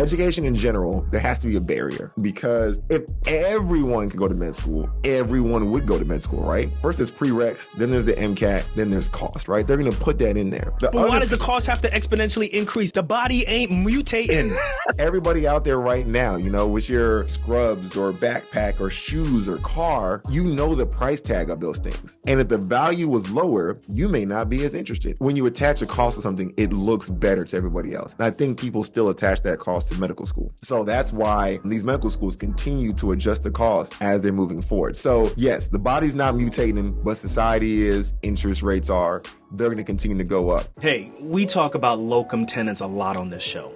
Education in general, there has to be a barrier, because if everyone could go to med school, everyone would go to med school, right? First there's prereqs, then there's the MCAT, then there's cost, right? They're going to put that in there. But why does the cost have to exponentially increase? The body ain't mutating. Everybody out there right now, you know, with your scrubs or backpack or shoes or car, you know the price tag of those things. And if the value was lower, you may not be as interested. When you attach a cost to something, it looks better to everybody else. And I think people still attach that cost to medical school. So that's why these medical schools continue to adjust the cost as they're moving forward. So yes, the body's not mutating, but society is, interest rates are, they're going to continue to go up. Hey, we talk about locum tenens a lot on this show.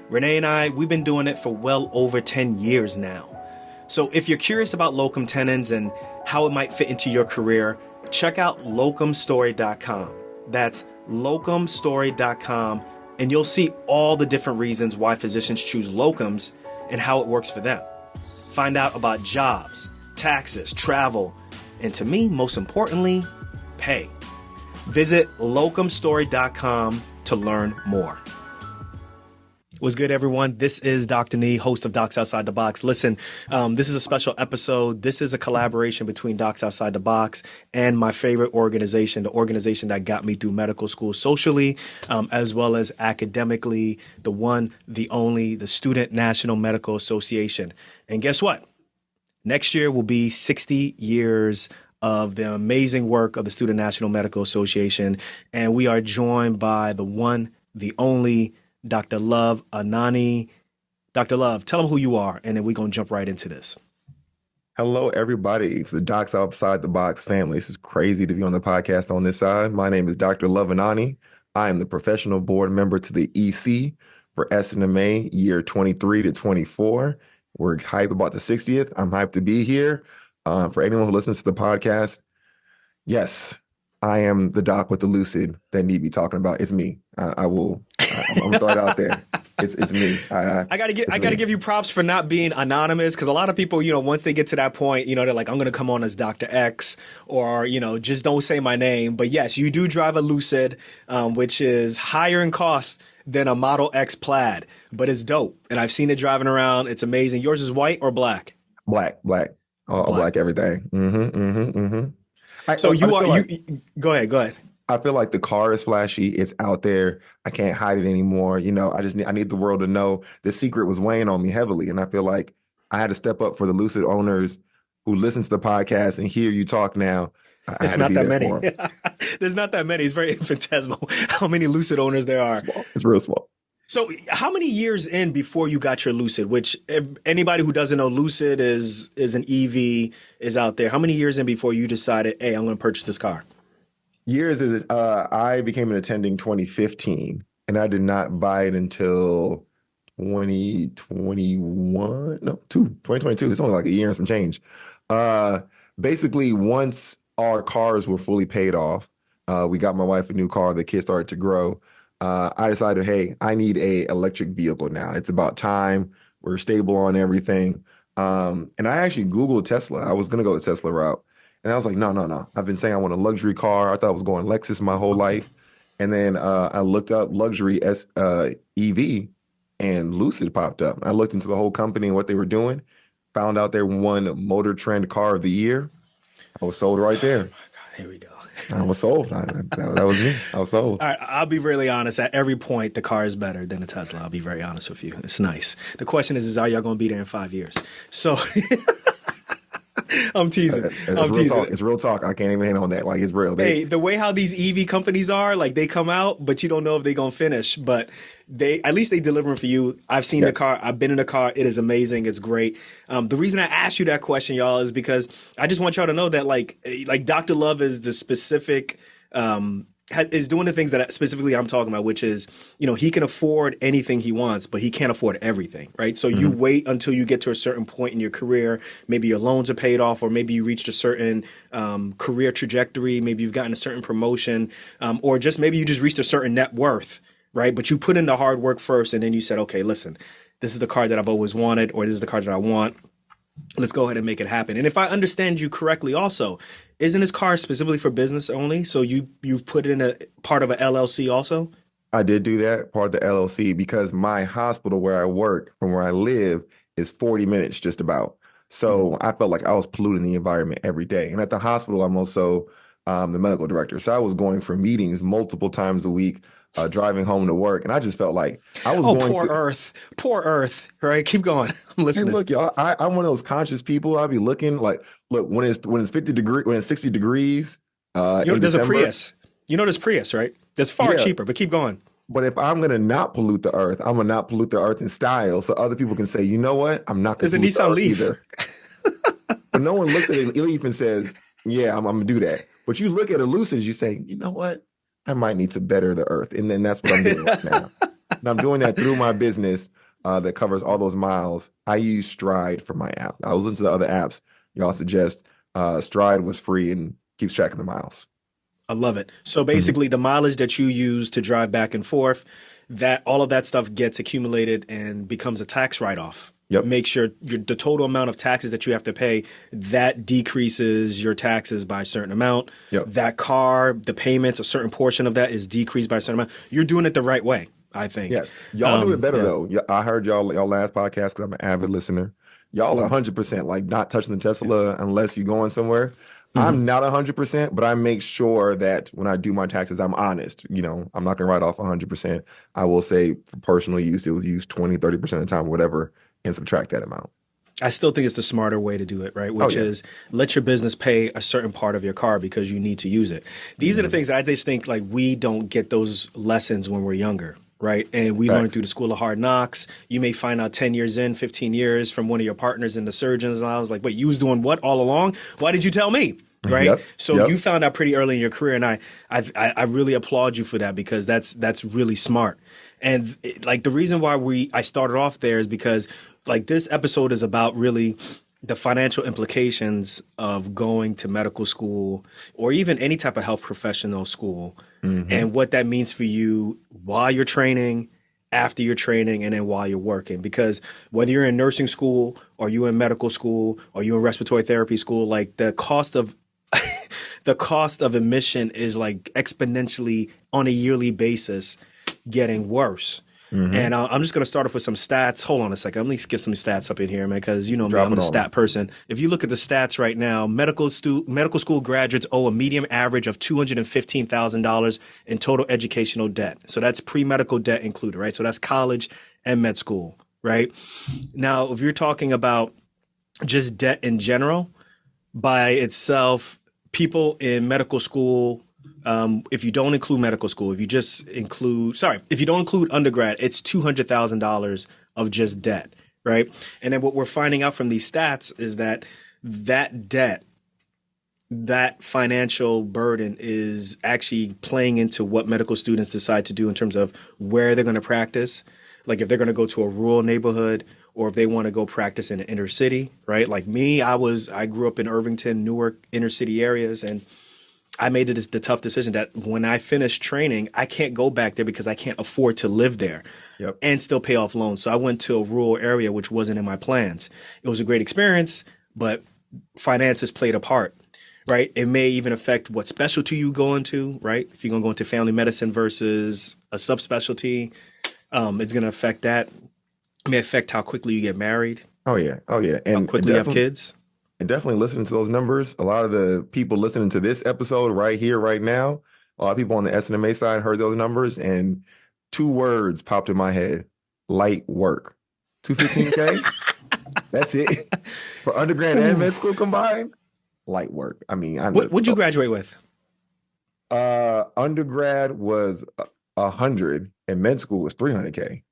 Renee and I, we've been doing it for well over 10 years now. So if you're curious about locum tenens and how it might fit into your career, check out locumstory.com. That's locumstory.com. And you'll see all the different reasons why physicians choose locums and how it works for them. Find out about jobs, taxes, travel, and to me, most importantly, pay. Visit locumstory.com to learn more. What's good, everyone? This is Dr. Nee, host of Docs Outside the Box. Listen, this is a special episode. This is a collaboration between Docs Outside the Box and my favorite organization, the organization that got me through medical school socially, as well as academically, the one, the only, the Student National Medical Association. And guess what? Next year will be 60 years of the amazing work of the Student National Medical Association. And we are joined by the one, the only, Dr. Love Anani. Dr. Love, tell them who you are, and then we're going to jump right into this. Hello, everybody. It's the Docs Outside the Box family. This is crazy to be on the podcast on this side. My name is Dr. Love Anani. I am the professional board member to the EC for SNMA year 23 to 24. We're hyped about the 60th. I'm hyped to be here. For anyone who listens to the podcast, yes, I am the doc with the lucid that need be talking about. It's me. I'm gonna throw it out there. It's me. I gotta give you props for not being anonymous, because a lot of people, once they get to that point, they're like, I'm gonna come on as Dr. X, or just don't say my name. But yes, you do drive a Lucid, which is higher in cost than a Model X Plaid, but it's dope, and I've seen it driving around. It's amazing. Yours is white or black? Black. All black everything. So go ahead. I feel like the car is flashy. It's out there. I can't hide it anymore. I need the world to know. The secret was weighing on me heavily. And I feel like I had to step up for the Lucid owners who listen to the podcast and hear you talk now. It's not that many. There's not that many. It's very infinitesimal how many Lucid owners there are. It's real small. So how many years in before you got your Lucid, which anybody who doesn't know, Lucid is an EV, is out there. How many years in before you decided, hey, I'm going to purchase this car? Years is I became an attending 2015, and I did not buy it until 2022. It's only like a year and some change. Basically, once our cars were fully paid off, we got my wife a new car. The kids started to grow. I decided, hey, I need a electric vehicle now. It's about time. We're stable on everything. And I actually Googled Tesla. I was going to go the Tesla route. And I was like, no. I've been saying I want a luxury car. I thought I was going Lexus my whole life. And then I looked up luxury EV, and Lucid popped up. I looked into the whole company and what they were doing, found out they won Motor Trend Car of the Year. I was sold right there. Oh my God, here we go. I was sold. That was me. I was sold. All right, I'll be really honest. At every point, the car is better than the Tesla. I'll be very honest with you. It's nice. The question is are y'all going to be there in 5 years? So I'm teasing. It's real talk. I can't even hang on that. Like, it's real. The way how these EV companies are, like, they come out, but you don't know if they're going to finish. But at least they delivering for you. I've seen the car. I've been in the car. It is amazing. It's great. The reason I asked you that question, y'all, is because I just want y'all to know that, like Dr. Love is the specific, is doing the things that specifically I'm talking about, which is, he can afford anything he wants, but he can't afford everything, right? So you wait until you get to a certain point in your career. Maybe your loans are paid off, or maybe you reached a certain career trajectory. Maybe you've gotten a certain promotion, or just maybe you just reached a certain net worth, right? But you put in the hard work first, and then you said, okay, listen, this is the car that I've always wanted, or this is the car that I want. Let's go ahead and make it happen. And if I understand you correctly also, isn't this car specifically for business only? So you've put in a part of a LLC also? I did do that part of the LLC because my hospital where I work from where I live is 40 minutes just about. Mm. So I felt like I was polluting the environment every day. And at the hospital, I'm also the medical director. So I was going for meetings multiple times a week, driving home to work. And I just felt like I was Oh, going through. Poor Earth. Right? Keep going. I'm Hey, listening. look, y'all, I'm one of those conscious people. I'll be looking like, look, when it's 50 degree, when it's 60 degrees in There's a December. Prius. There's Prius, right? That's far Yeah. cheaper, but keep going. But if I'm gonna not pollute the earth, I'm gonna not pollute the earth in style, so other people can say, you know what, I'm not gonna There's a pollute the Nissan earth Leaf. either. But no one looks at a Leaf and says, yeah, I'm gonna do that. But you look at a Lucid, you say, you know what, I might need to better the earth, and then that's what I'm doing right now. And I'm doing that through my business that covers all those miles. I use Stride for my app. I was into the other apps y'all suggest. Stride was free and keeps track of the miles. I love it. So Mhm. basically, the mileage that you use to drive back and forth, that all of that stuff gets accumulated and becomes a tax write-off. Yep. Make sure the total amount of taxes that you have to pay, that decreases your taxes by a certain amount. Yep. That car, the payments, a certain portion of that is decreased by a certain amount. You're doing it the right way, I think. Yeah, y'all do it better Yeah. though. Yeah, I heard y'all last podcast because I'm an avid listener. Y'all are 100% like not touching the Tesla unless you're going somewhere. Mhm. I'm not 100%, but I make sure that when I do my taxes, I'm honest. I'm not gonna write off 100%. I will say for personal use, it was used 20, 30% of the time, whatever, and subtract that amount. I still think it's the smarter way to do it, right? Oh Which yeah. is let your business pay a certain part of your car because you need to use it. These are the Hmm. things that I just think like we don't get those lessons when we're younger, right? And we learn Facts. through the school of hard knocks. You may find out 10 years in, 15 years from one of your partners in the surgeons. And I was like, wait, you was doing what all along? Why did you tell me? Right. Yep. So you Yep. found out pretty early in your career. And I really applaud you for that because that's really smart. And like the reason why I started off there is because like this episode is about really the financial implications of going to medical school or even any type of health professional school Hmm. and what that means for you while you're training, after you're training, and then while you're working. Because whether you're in nursing school or you're in medical school or you're in respiratory therapy school, like the cost of the cost of admission is like exponentially on a yearly basis getting worse. Hmm. And I'm just going to start off with some stats. Hold on a second. Let me get some stats up in here, man, because you know me, Drop I'm it the on stat them. person. If you look at the stats right now, medical school graduates owe a median average of $215,000 in total educational debt. So that's pre-medical debt included, right? So that's college and med school, right? Now, if you're talking about just debt in general, by itself, people in medical school, if you don't include medical school, if you don't include undergrad, it's $200,000 of just debt, right? And then what we're finding out from these stats is that that debt, that financial burden is actually playing into what medical students decide to do in terms of where they're going to practice. Like if they're going to go to a rural neighborhood or if they want to go practice in an inner city, right? Like me, I grew up in Irvington, Newark, inner city areas, and I made it the tough decision that when I finish training, I can't go back there because I can't afford to live there Yep. and still pay off loans. So I went to a rural area, which wasn't in my plans. It was a great experience, but finances played a part, right? It may even affect what specialty you go into, right? If you're going to go into family medicine versus a subspecialty, it's going to affect that. It may affect how quickly you get married, Oh yeah. Oh yeah. how And quickly you have definitely. kids. And definitely listening to those numbers. A lot of the people listening to this episode right here, right now, a lot of people on the SNMA side heard those numbers, and two words popped in my head: light work. 215K. That's it for undergrad and Ooh. med school combined. Light work. I mean, I know. What'd you graduate with? Undergrad was 100, and med school was 300K.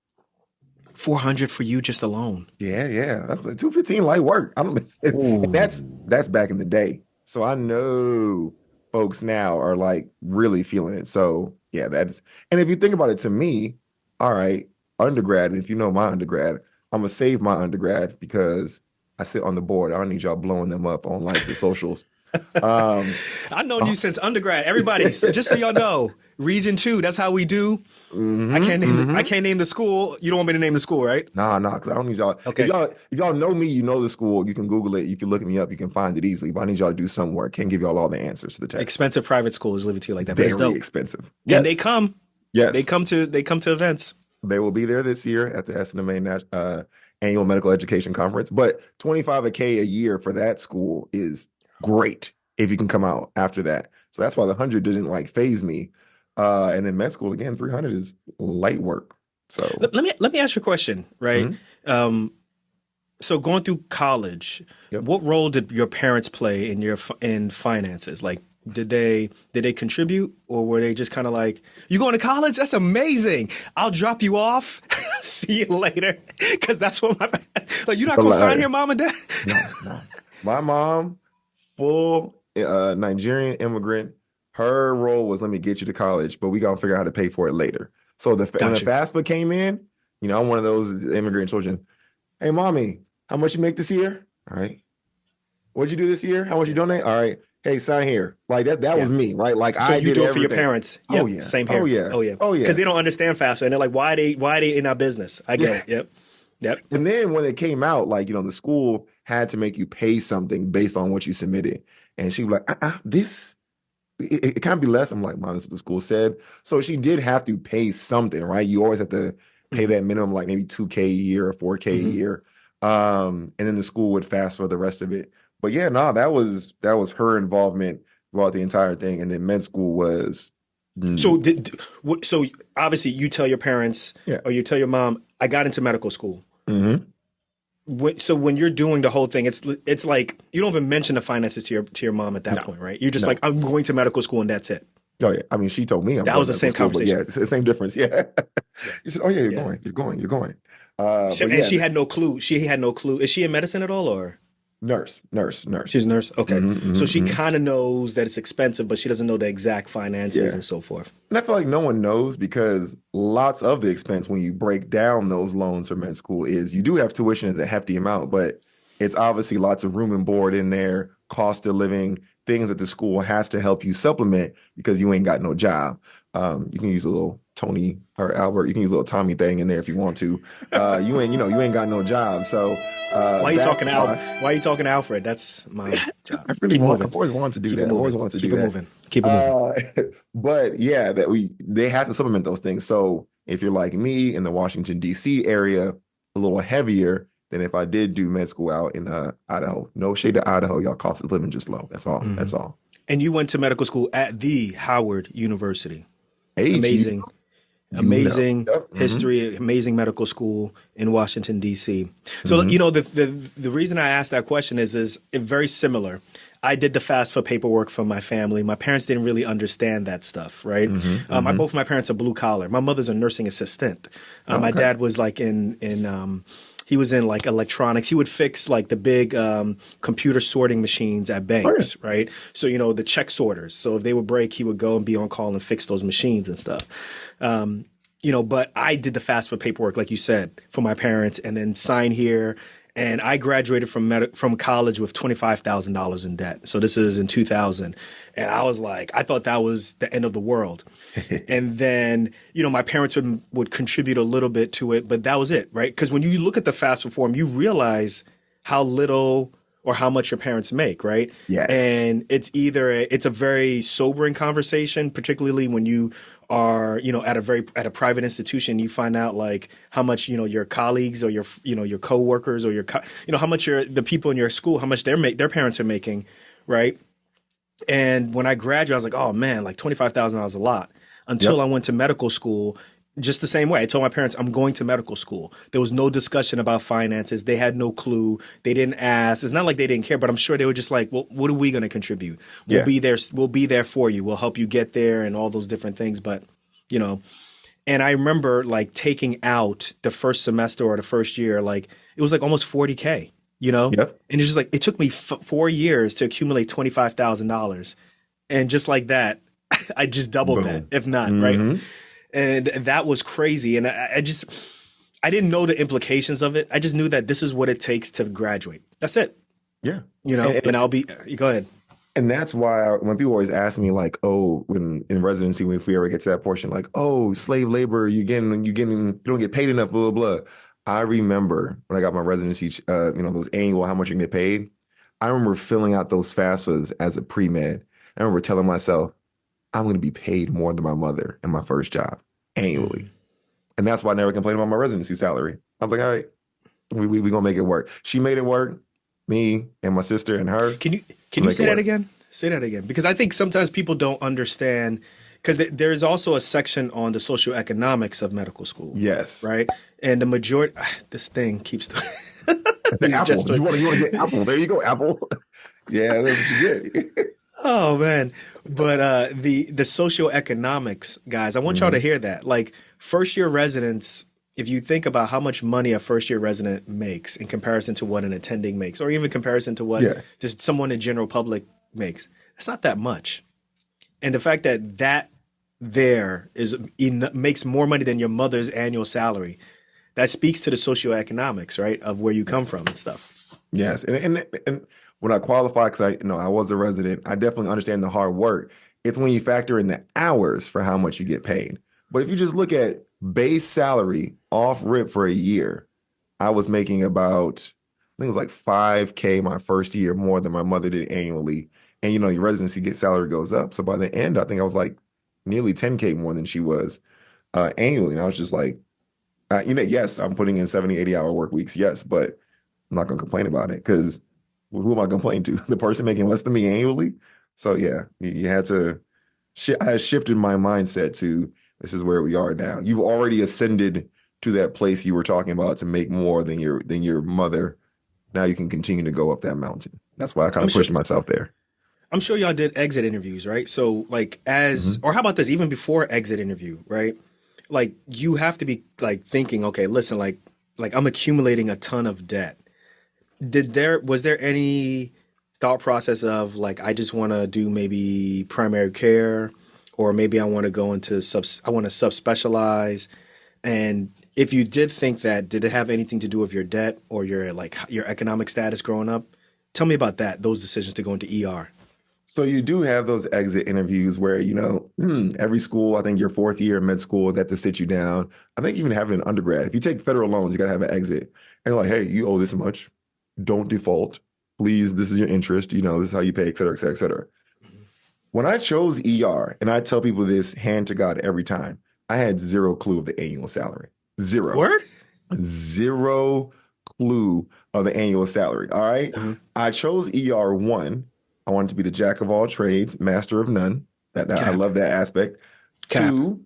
400 for you just alone. Yeah, yeah. That's 215 light work. I don't. Ooh. That's back in the day. So I know folks now are like really feeling it. So yeah, that's. And if you think about it, to me, all right, undergrad. If you know my undergrad, I'm gonna save my undergrad because I sit on the board. I don't need y'all blowing them up on like the socials. Um, I've known you since undergrad. Everybody, so just so y'all know, Region 2, that's how we do. hmm I hmm can't name the school. You don't want me to name the school, right? Nah, nah, because I don't need y'all. If Okay. y'all know me, you know the school. You can Google it. You can look me up. You can find it easily. But I need y'all to do some work. Can't give y'all all the answers to the test. Expensive private schools live it to you like that, but it's Very dope. expensive. And they Yes. come. Yes, They come to events. they will be there this year at the SNMA annual medical education conference. But 25K a year for that school is great if you can come out after that. So that's why the 100 didn't like phase me. And then med school again, 300 is light work. So Let me ask you a question, right? mhm. Um, so going through college, Yep. what role did your parents play in your in finances? Like, did they contribute, or were they just kind of like, "You going to college? That's amazing. I'll drop you off. See you later." Because that's what my like. You're not But gonna sign like, here, mom and dad. no. My mom, full Nigerian immigrant, her role was let me get you to college, but we gotta figure out how to pay for it later. So when the Got you. FAFSA came in, I'm one of those immigrant children. Hey, mommy, how much you make this year? All right. What'd you do this year? How much you donate? All right. Hey, sign here. Like that Yeah. was me, right? Like So I you did do it for your everything. parents. Oh Yep. yeah. Same Oh here. yeah. Oh yeah. Oh Because yeah. they don't understand faster, and they're like, why they in our business? I get Yeah. it. Yep. Yep. And then when it came out, like, the school had to make you pay something based on what you submitted. And she was like, this, it can't be less. I'm like, mom, this is what the school said. So she did have to pay something, right? You always have to pay Hmm. that minimum, like maybe 2K a year or 4K a Hmm. year. And then the school would fast for the rest of it. But yeah, no, that was her involvement throughout the entire thing. And then med school was, So mm, so obviously you tell your parents yeah. or you tell your mom, I got into medical school. Hmm. So when you're doing the whole thing, it's like you don't even mention the finances to your mom at that No, point, right? You're just like, no. I'm going to medical school and that's it. Oh yeah. I mean, she told me I'm That going was to the medical same school, but yeah, conversation. it's the same difference. Yeah. Yeah. She said, "Oh yeah, you're Yeah. going, you're going, you're going." But And yeah, she had no clue. She had no clue. Is she in medicine at all or? nurse, nurse, She's nurse. a nurse. Okay. Hmm. So she Hmm. kind of knows that it's expensive, but she doesn't know the exact finances Yeah, and so forth. and I feel like no one knows because lots of the expense when you break down those loans for med school is you do have tuition as a hefty amount, but it's obviously lots of room and board in there, cost of living, things that the school has to help you supplement because you ain't got no job. You can use a little Tony or Albert, you can use a little Tommy thing in there if you want to. You ain't got no job, so Why are you talking that's to Al? why. Why are you talking to Alfred? That's my job. I really Keep want. moving. I've always wanted to do Keep it that. I've always moving. wanted to Keep do it that. moving. Keep it moving. Uh, but yeah, they have to supplement those things. So if you're like me in the Washington D.C. area, a little heavier than if I did do med school out in Idaho. No shade to Idaho, y'all. Cost of living just low. That's all. Hmm. That's all. And you went to medical school at the Howard University. Age, Amazing, you know. amazing Yep. Hmm. history, amazing medical school in Washington D.C. So Hmm. the reason I asked that question is very similar. I did the FAFSA paperwork for my family. My parents didn't really understand that stuff, right? Hmm. Both Hmm. of my parents are blue collar. My mother's a nursing assistant. Oh, My okay. dad was like he was in like electronics. He would fix like the big computer sorting machines at Oh yeah. banks, right? So the check sorters. So if they would break, he would go and be on call and fix those machines and stuff. But I did the FAFSA paperwork, like you said, for my parents, and then sign here. And I graduated from college with $25,000 in debt. So this is in 2000, and I was like, I thought that was the end of the world. And then my parents would contribute a little bit to it, but that was it, right? Because when you look at the FAFSA form, you realize how little or how much your parents make, right? Yes. And it's a very sobering conversation, particularly when you are, at a private institution, you find out like how much, your colleagues or your coworkers or how much the people in your school, how much their parents are making, right? And when I graduated, I was like, oh man, like $25,000 a lot. Until Yep. I went to medical school, just the same way. I told my parents I'm going to medical school. There was no discussion about finances. They had no clue. They didn't ask. It's not like they didn't care, but I'm sure they were just like, well, what are we going to contribute? We'll Yeah. be there. We'll be there for you. We'll help you get there and all those different things. But, you know, and I remember like taking out the first semester or the first year, like it was like almost 40K, Yep. and it's just like, it took me 4 years to accumulate $25,000. And just like that, I just doubled that, Boom. if not, right? Hmm. And that was crazy. And I didn't know the implications of it. I just knew that this is what it takes to graduate. That's it, Yeah. and I'll be, go ahead. And that's why when people always ask me like, oh, when in residency, if we ever get to that portion, like, oh, slave labor, you don't get paid enough, blah, blah, blah. I remember when I got my residency, those annual, how much you can get paid. I remember filling out those FAFSAs as a pre-med. I remember telling myself, I'm going to be paid more than my mother in my first job. annually. And that's why I never complained about my residency salary. I was like, all right, we gonna make it work. She made it work. Me and my sister and her. Can you say that again? Say that again, because I think sometimes people don't understand. Because there's also a section on the socioeconomics of medical school. Yes. Right. And the majority, this thing keeps. The apple. You want to get apple? There you go, apple. Yeah, that's what you get. Oh man. But the socioeconomics, guys, I want y'all to hear that. Like first year residents, if you think about how much money a first year resident makes in comparison to what an attending makes, or even comparison to what just someone in general public makes, it's not that much. And the fact that there makes more money than your mother's annual salary, that speaks to the socioeconomics, right, of where you come from and stuff. Yes, and when I qualify, because I was a resident, I definitely understand the hard work. It's when you factor in the hours for how much you get paid. But if you just look at base salary off rip for a year, I was making about, I think it was like $5K my first year, more than my mother did annually. And your residency salary goes up. So by the end, I think I was like nearly 10K more than she was annually. And I was just like, yes, I'm putting in 70, 80-hour work weeks. Yes, but I'm not going to complain about it because who am I complaining to? The person making less than me annually? So yeah, you had to, I had shifted my mindset to this is where we are now. You've already ascended to that place you were talking about to make more than your mother. Now you can continue to go up that mountain. That's why I kind of pushed myself there. I'm sure y'all did exit interviews, right? So like or how about this, even before exit interview, right? Like you have to be like thinking, okay, listen, like I'm accumulating a ton of debt. Was there any thought process of like, I just want to do maybe primary care, or maybe I want to go into I want to subspecialize? And if you did think that, did it have anything to do with your debt or your economic status growing up? Tell me about that, those decisions to go into ER. So you do have those exit interviews where, every school, I think your fourth year in med school, that to sit you down. I think even having an undergrad, if you take federal loans, you got to have an exit. And like, hey, you owe this much. Don't default. Please, this is your interest. This is how you pay, et cetera, et cetera, et cetera. When I chose ER, and I tell people this hand to God every time, I had zero clue of the annual salary. Zero. Word? Zero clue of the annual salary. All right. I chose ER one. I wanted to be the jack of all trades, master of none. I love that aspect. Cap. Two,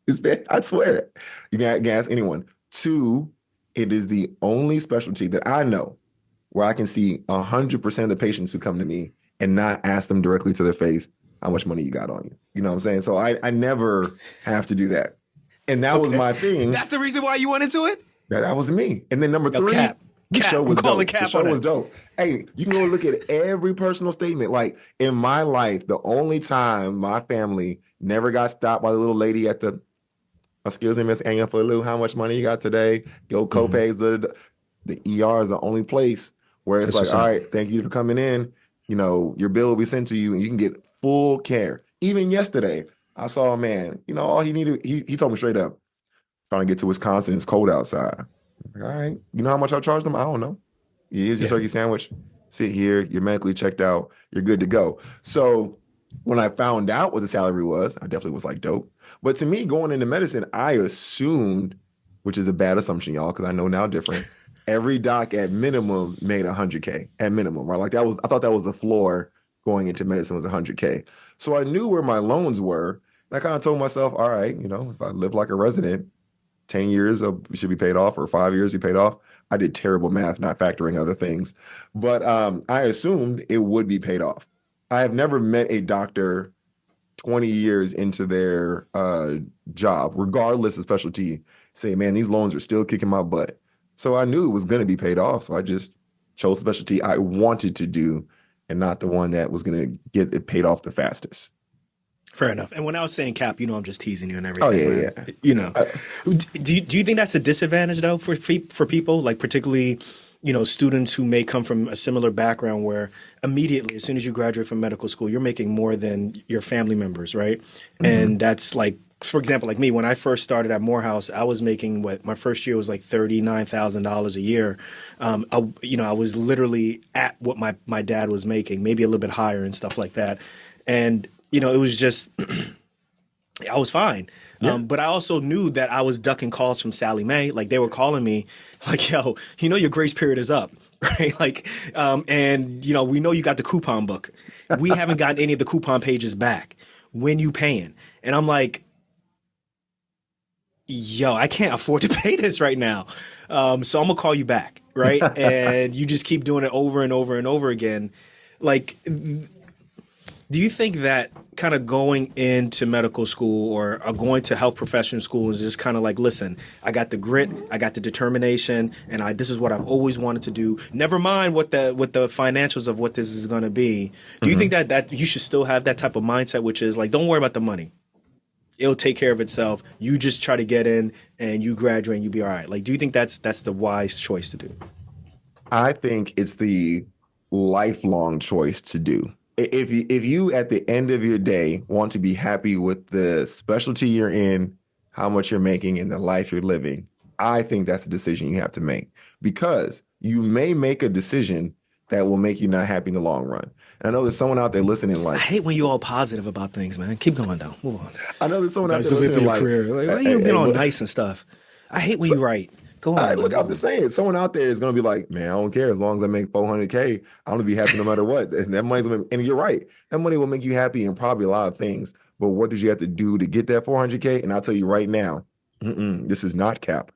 it's bad. I swear. You can ask anyone. Two, it is the only specialty that I know where I can see 100% of the patients who come to me and not ask them directly to their face how much money you got on you. You know what I'm saying? So I never have to do that. And that was my thing. That's the reason why you went into it? That was me. And then number three, the show was dope. The show was dope. Hey, you can go look at every personal statement. Like in my life, the only time my family never got stopped by the little lady at the, excuse me, Miss Anya Falu, how much money you got today? Your copays. The ER is the only place where it's all right, thank you for coming in. Your bill will be sent to you and you can get full care. Even yesterday, I saw a man, all he needed, he told me straight up, trying to get to Wisconsin, it's cold outside. Like, all right, you know how much I charged them? I don't know. Here's your turkey sandwich. Sit here. You're medically checked out. You're good to go. So when I found out what the salary was, I definitely was like, dope. But to me, going into medicine, I assumed, which is a bad assumption, y'all, because I know now different. Every doc at minimum made 100K at minimum, right? Like I thought that was the floor going into medicine was 100K. So I knew where my loans were. And I kind of told myself, all right, if I live like a resident, 10 years should be paid off or 5 years be paid off. I did terrible math, not factoring other things. But I assumed it would be paid off. I have never met a doctor 20 years into their job, regardless of specialty, say, man, these loans are still kicking my butt. So I knew it was going to be paid off. So I just chose the specialty I wanted to do and not the one that was going to get it paid off the fastest. Fair enough. And when I was saying cap, I'm just teasing you and everything. Oh, yeah. Do you think that's a disadvantage, though, for people, like particularly, students who may come from a similar background where immediately, as soon as you graduate from medical school, you're making more than your family members, right? Mm-hmm. And that's like, for example, like me, when I first started at Morehouse, I was making my first year was like $39,000 a year. I was literally at what my dad was making, maybe a little bit higher and stuff like that. And it was just, I was fine. Yeah. But I also knew that I was ducking calls from Sally Mae. Like they were calling me like, yo, your grace period is up, right? Like, and we know you got the coupon book. We haven't gotten any of the coupon pages back. When you paying? And I'm like, yo, I can't afford to pay this right now. So I'm gonna call you back, right? And you just keep doing it over and over and over again. Like, do you think that kind of going into medical school or going to health professional school is just kind of like, listen, I got the grit, I got the determination, and this is what I've always wanted to do. Never mind what the financials of what this is going to be. Do you think that you should still have that type of mindset, which is like, don't worry about the money, it'll take care of itself. You just try to get in and you graduate and you be all right. Like, do you think that's the wise choice to do? I think it's the lifelong choice to do. If you at the end of your day want to be happy with the specialty you're in, how much you're making, and the life you're living, I think that's a decision you have to make, because you may make a decision that will make you not happy in the long run. And I know there's someone out there listening I like, hate when you all positive about things, man. Keep going down. Move on. I know there's someone out Nice there to live for listening your like, career. Like, why you being all nice and stuff? I hate when you write. Go on. look, Man. I'm just saying, someone out there is going to be like, man, I don't care. As long as I make 400K, I'm going to be happy no matter what. And that money's going to, and you're right. That money will make you happy in probably a lot of things. But what did you have to do to get that 400K? And I'll tell you right now, this is not cap.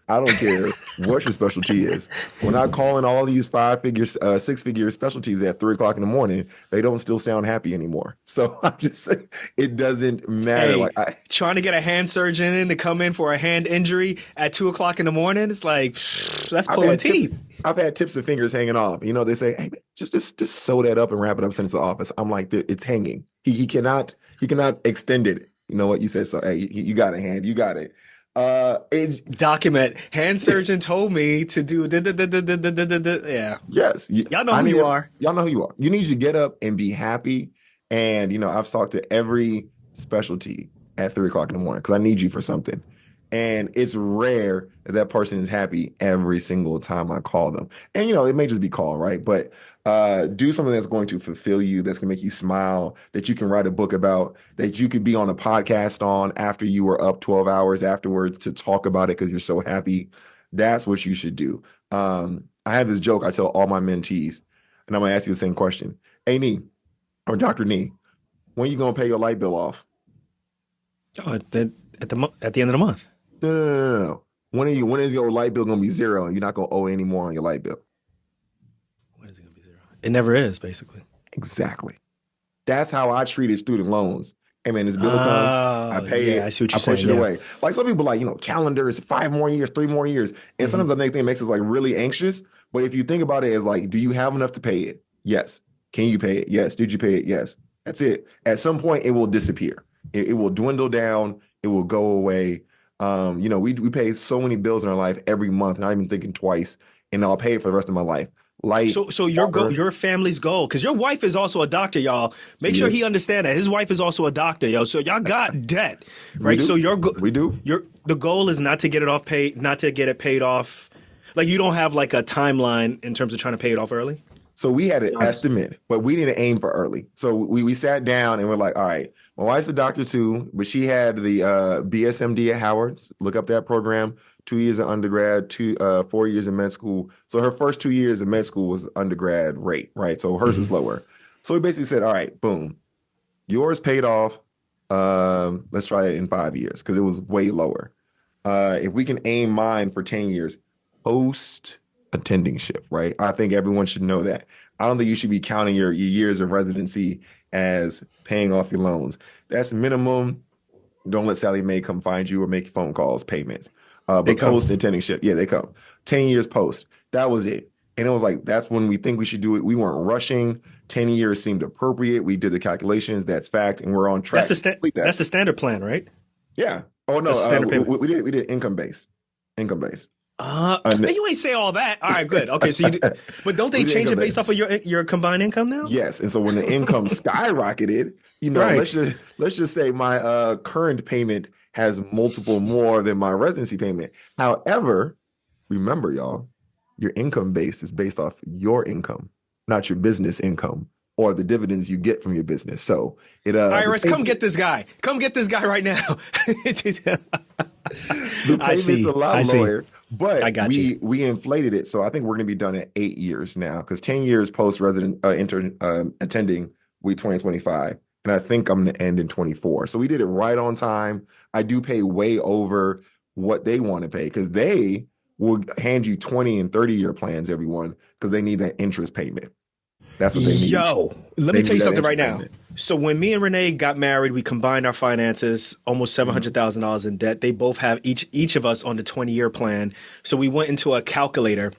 I don't care what your specialty is. We're not calling all these 5-figure, 6-figure specialties at 3 o'clock in the morning. They don't still sound happy anymore. So I'm just saying, it doesn't matter. Hey, trying to get a hand surgeon in to come in for a hand injury at 2 o'clock in the morning, it's like, that's pulling teeth. I've had tips of fingers hanging off. They say, hey, just sew that up and wrap it up, send it to the office. I'm like, it's hanging. He cannot extend it. You know what you said? So, hey, you got a hand. You got it. Document. Hand surgeon told me to do. Yeah. Yes. Y'all know who you are. Y'all know who you are. You need to get up and be happy. And, I've talked to every specialty at 3 o'clock in the morning because I need you for something. And it's rare that person is happy every single time I call them. And, it may just be call, right? But do something that's going to fulfill you, that's going to make you smile, that you can write a book about, that you could be on a podcast on after you were up 12 hours afterwards to talk about it because you're so happy. That's what you should do. I have this joke I tell all my mentees, and I'm going to ask you the same question. Hey, Nee, or Dr. Nee, when you going to pay your light bill off? Oh, at the end of the month. No. When is your light bill going to be zero and you're not going to owe any more on your light bill? When is it going to be zero? It never is, basically. Exactly. That's how I treated student loans. Hey, man, this bill comes, I pay it, I see what you're push saying, it away. Like some people like, calendars, 5 more years, 3 more years. And sometimes I think it makes us like really anxious. But if you think about it as like, do you have enough to pay it? Yes. Can you pay it? Yes. Did you pay it? Yes. That's it. At some point, it will disappear. It will dwindle down. It will go away. We pay so many bills in our life every month, and I'm even thinking twice, and I'll pay it for the rest of my life. So your family's goal, because your wife is also a doctor, y'all. Make sure he understand that his wife is also a doctor, yo. So y'all got debt, right? So we do. The goal is not to get it paid off. Like you don't have like a timeline in terms of trying to pay it off early. So we had an estimate, but we didn't aim for early. So we sat down and we're like, all right, my wife's a doctor too, but she had the BSMD at Howard. Look up that program. 2 years of undergrad, 4 years in med school. So her first 2 years of med school was undergrad rate, right? So hers was lower. So we basically said, all right, boom, yours paid off. Let's try it in 5 years because it was way lower. If we can aim mine for 10 years, post attendingship, right? I think everyone should know that. I don't think you should be counting your years of residency as paying off your loans. That's minimum. Don't let Sally Mae come find you or make phone calls, payments. But post attendingship, yeah, they come. 10 years post. That was it. And it was like, that's when we think we should do it. We weren't rushing. 10 years seemed appropriate. We did the calculations. That's fact. And we're on track. That's the standard plan, right? Yeah. Oh, no. We did income-based. Income-based. You ain't say all that. All right, good. Okay, so but don't they change it based off of your combined income now? Yes, and so when the income skyrocketed, right. let's just say my current payment has multiple more than my residency payment. However, remember, y'all, your income base is based off your income, not your business income. or the dividends you get from your business. So IRS, come get this guy. Come get this guy right now. the I payment's see. a lot I see. lower, I but got you. we inflated it. So I think we're going to be done at 8 years now, because 10 years post resident intern attending, we 2025. And I think I'm going to end in 24. So we did it right on time. I do pay way over what they want to pay, because they will hand you 20 and 30-year plans, everyone, because they need that interest payment. That's what they need. Yo, let They me tell need you that something right interest now. payment. So when me and Renee got married, we combined our finances, almost $700,000 in debt. They both have each of us on the 20-year plan. So we went into a calculator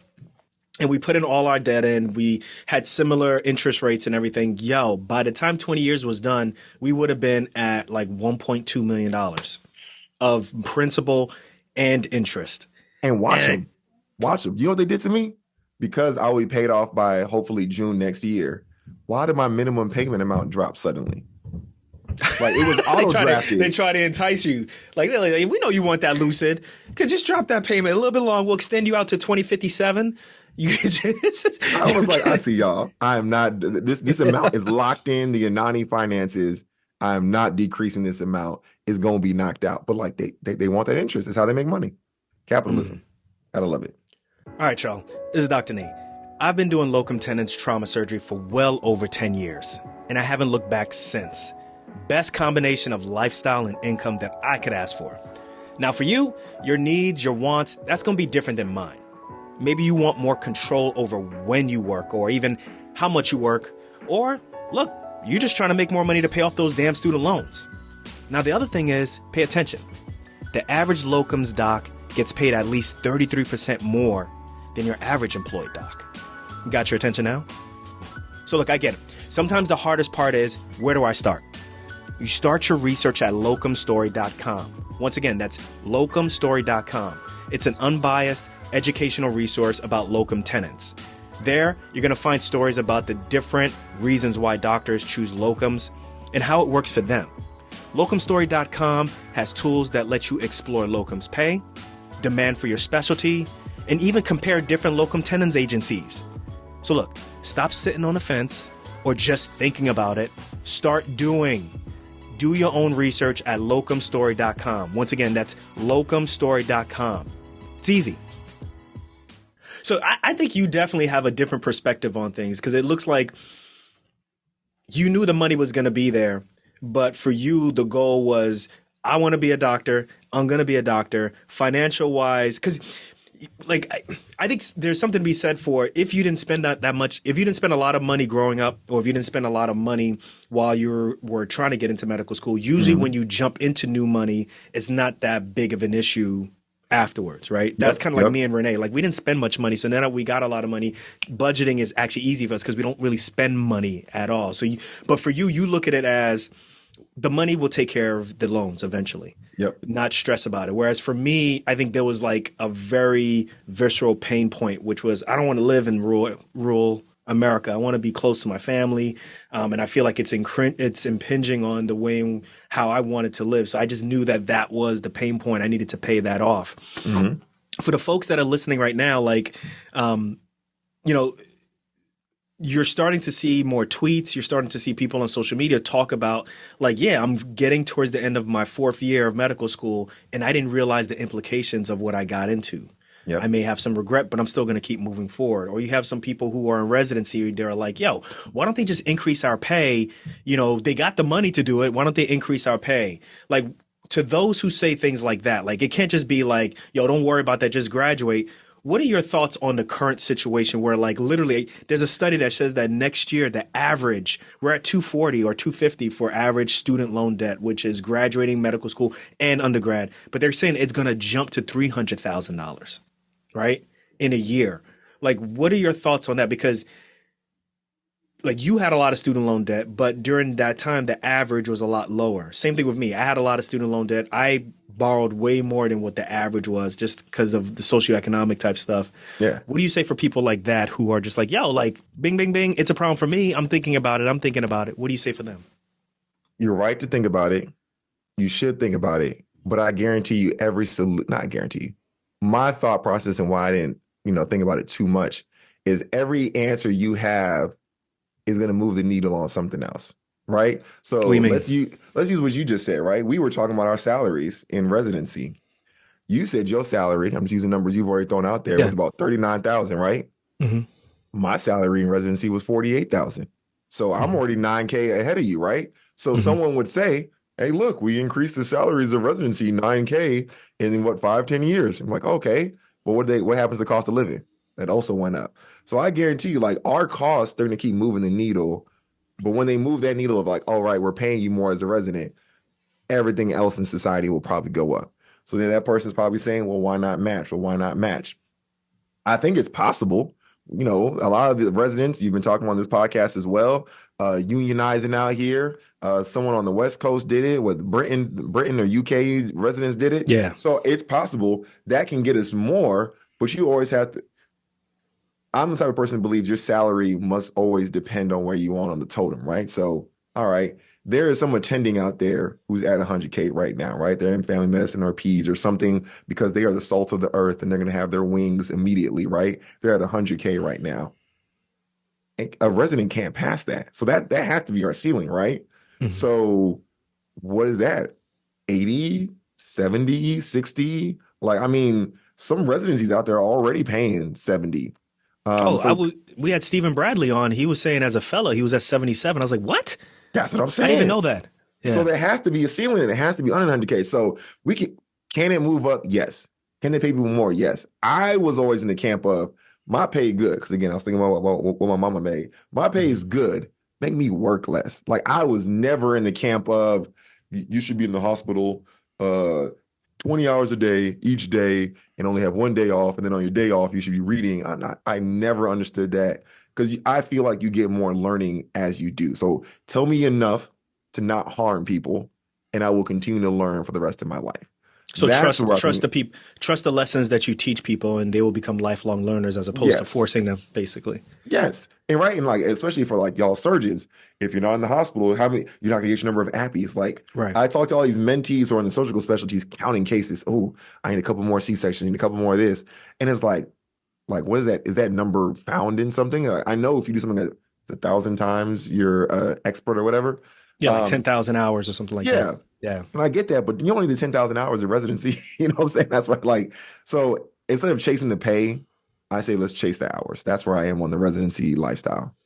and we put in all our debt in. We had similar interest rates and everything. Yo, by the time 20 years was done, we would have been at like $1.2 million of principal and interest. And watch And them. Watch them. You know what they did to me? Because I will be paid off by hopefully June next year. Why did my minimum payment amount drop suddenly? Like, it was auto drafted. they try to entice you. Like, they're like, we know you want that Lucid. Could just drop that payment a little bit long. We'll extend you out to 2057. You could just. I was like, I see y'all. I am not. This amount is locked in. The Anani finances. I am not decreasing this amount. It's going to be knocked out. But like, they want that interest. It's how they make money. Capitalism. Gotta love it. All right, y'all. This is Dr. Nee. I've been doing locum tenens trauma surgery for well over 10 years, and I haven't looked back since. Best combination of lifestyle and income that I could ask for. Now, for you, your needs, your wants, that's going to be different than mine. Maybe you want more control over when you work, or even how much you work, or look, you're just trying to make more money to pay off those damn student loans. Now, the other thing is, pay attention. The average locums doc gets paid at least 33% more than your average employed doc. Got your attention now? So look, I get it. Sometimes the hardest part is, where do I start? You start your research at locumstory.com. Once again, that's locumstory.com. It's an unbiased educational resource about locum tenens. There, you're going to find stories about the different reasons why doctors choose locums and how it works for them. Locumstory.com has tools that let you explore locums pay, demand for your specialty, and even compare different locum tenens agencies. So look, stop sitting on the fence or just thinking about it. Start doing. Do your own research at locumstory.com. Once again, that's locumstory.com. It's easy. So I think you definitely have a different perspective on things, because it looks like you knew the money was going to be there, but for you, the goal was, I want to be a doctor. I'm going to be a doctor. Financial wise, because like, I think there's something to be said for, if you didn't spend that much, if you didn't spend a lot of money growing up, or if you didn't spend a lot of money while you were trying to get into medical school, usually when you jump into new money, it's not that big of an issue afterwards, right? That's kind of like me and Renee. Like, we didn't spend much money, so now that we got a lot of money, budgeting is actually easy for us because we don't really spend money at all. So, but for you, you look at it as the money will take care of the loans eventually. Not stress about it. Whereas for me, I think there was like a very visceral pain point, which was, I don't want to live in rural America. I want to be close to my family. And I feel like it's impinging on the way how I wanted to live. So I just knew that was the pain point. I needed to pay that off. Mm-hmm. For the folks that are listening right now, like, you're starting to see more tweets. You're starting to see people on social media talk about, like, yeah, I'm getting towards the end of my 4th year of medical school, and I didn't realize the implications of what I got into. I may have some regret, but I'm still going to keep moving forward. Or you have some people who are in residency, they're like, yo, why don't they just increase our pay? You know, they got the money to do it. Why don't they increase our pay? Like, to those who say things like that, like, it can't just be like, yo, don't worry about that, just graduate. What are your thoughts on the current situation where, like, literally there's a study that says that next year, the average, we're at 240 or 250 for average student loan debt, which is graduating medical school and undergrad. But they're saying it's going to jump to $300,000, right, in a year. Like, what are your thoughts on that? Because, like, you had a lot of student loan debt, but during that time, the average was a lot lower. Same thing with me. I had a lot of student loan debt. I borrowed way more than what the average was just because of the socioeconomic type stuff. Yeah. What do you say for people like that who are just like, yo, like, bing, bing, bing, it's a problem for me. I'm thinking about it. What do you say for them? You're right to think about it. You should think about it. But I guarantee you not guarantee you. My thought process and why I didn't, think about it too much is every answer you have is going to move the needle on something else, right? What do So you mean? let's use what you just said, right? We were talking about our salaries in residency. You said your salary, I'm just using numbers you've already thrown out there, Yeah. was about 39,000, right? Hmm. My salary in residency was 48,000. So I'm Hmm. already 9K ahead of you, right? So Hmm. someone would say, hey, look, we increased the salaries of residency 9K in what, 5, 10 years. I'm like, okay, but what happens to the cost of living? That also went up. So I guarantee you, like our costs, they're gonna keep moving the needle. But when they move that needle of like, all right, we're paying you more as a resident, everything else in society will probably go up. So then that person's probably saying, well, why not match? Well, why not match? I think it's possible. You know, a lot of the residents you've been talking on this podcast as well, unionizing out here. Someone on the West Coast did it. With Britain or UK residents did it. Yeah. So it's possible that can get us more. But you always have to. I'm the type of person who believes your salary must always depend on where you are on the totem, right? So, all right, there is some attending out there who's at 100K right now, right? They're in family medicine or peds or something because they are the salt of the earth and they're going to have their wings immediately, right? They're at 100K right now. A resident can't pass that. So that has to be our ceiling, right? Hmm. So what is that? 80, 70, 60? Like, I mean, some residencies out there are already paying 70. Oh, So we had Stephen Bradley on. He was saying as a fellow, he was at 77. I was like, what? that's what I'm I didn't even saying. know that. So Yeah. there has to be a ceiling and it has to be under 100K. So can it move up? Yes. Can they pay people more? Yes. I was always in the camp of my pay good. Because again, I was thinking about what my mama made. My pay Hmm. is good. Make me work less. Like I was never in the camp of you should be in the hospital 20 hours a day each day and only have one day off. And then on your day off, you should be reading. I never understood that because I feel like you get more learning as you do. So tell me enough to not harm people, and I will continue to learn for the rest of my life. So That's where I trust think, the people, trust the lessons that you teach people, and they will become lifelong learners as opposed to yes, forcing them, basically. yes. And right, and like, especially for like y'all surgeons, if you're not in the hospital, how many, you're not gonna get your number of appies. Like, Right. I talk to all these mentees who are in the surgical specialties counting cases. Oh, I need a couple more C-section, I need a couple more of this. And it's like, what is that? Is that number found in something? I know if you do something that 1,000 times, you're expert or whatever. Yeah, like Um, 10,000 hours or something like that. yeah. Yeah. And I get that, but you only did 10,000 hours of residency. You know what I'm saying? That's right. Like, so instead of chasing the pay, I say let's chase the hours. That's where I am on the residency lifestyle.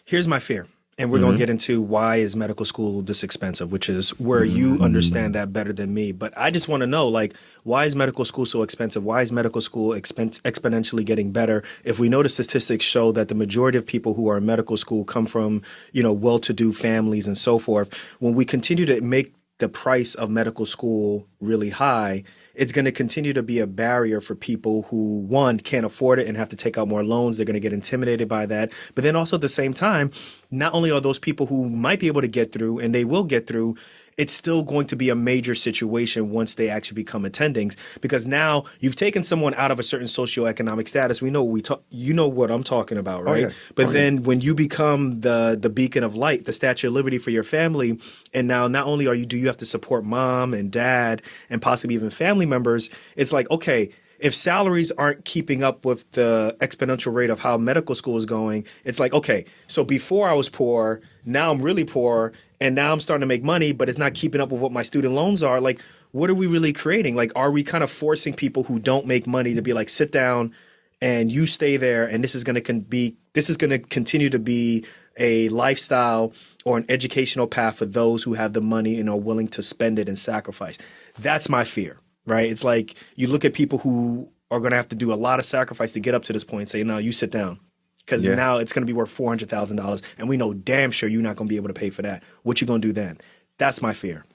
Here's my fear. And we're going to Hmm. get into why is medical school this expensive, which is where you understand Mm. that better than me. But I just want to know, like, why is medical school so expensive? Why is medical school exponentially getting better? If we know the statistics show that the majority of people who are in medical school come from, well-to-do families and so forth, when we continue to make the price of medical school really high, it's going to continue to be a barrier for people who, one, can't afford it and have to take out more loans. They're going to get intimidated by that. But then also at the same time, not only are those people who might be able to get through, and they will get through, it's still going to be a major situation once they actually become attendings, because now you've taken someone out of a certain socioeconomic status. We know what we talk, you know what I'm talking about, Oh right? yeah. Oh But yeah. then when you become the beacon of light, the Statue of Liberty for your family, and now not only do you have to support mom and dad and possibly even family members, it's like, okay, if salaries aren't keeping up with the exponential rate of how medical school is going, it's like, okay, so before I was poor, now I'm really poor, and now I'm starting to make money, but it's not keeping up with what my student loans are. Like, what are we really creating? Like, are we kind of forcing people who don't make money to be like, sit down and you stay there, and this is going to continue to be a lifestyle or an educational path for those who have the money and are willing to spend it and sacrifice. That's my fear, right? It's like you look at people who are going to have to do a lot of sacrifice to get up to this point and say, no, you sit down. Because Yeah. now it's going to be worth $400,000, and we know damn sure you're not going to be able to pay for that. What you going to do then? That's my fear.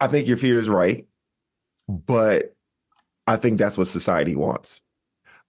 I think your fear is right, but I think that's what society wants.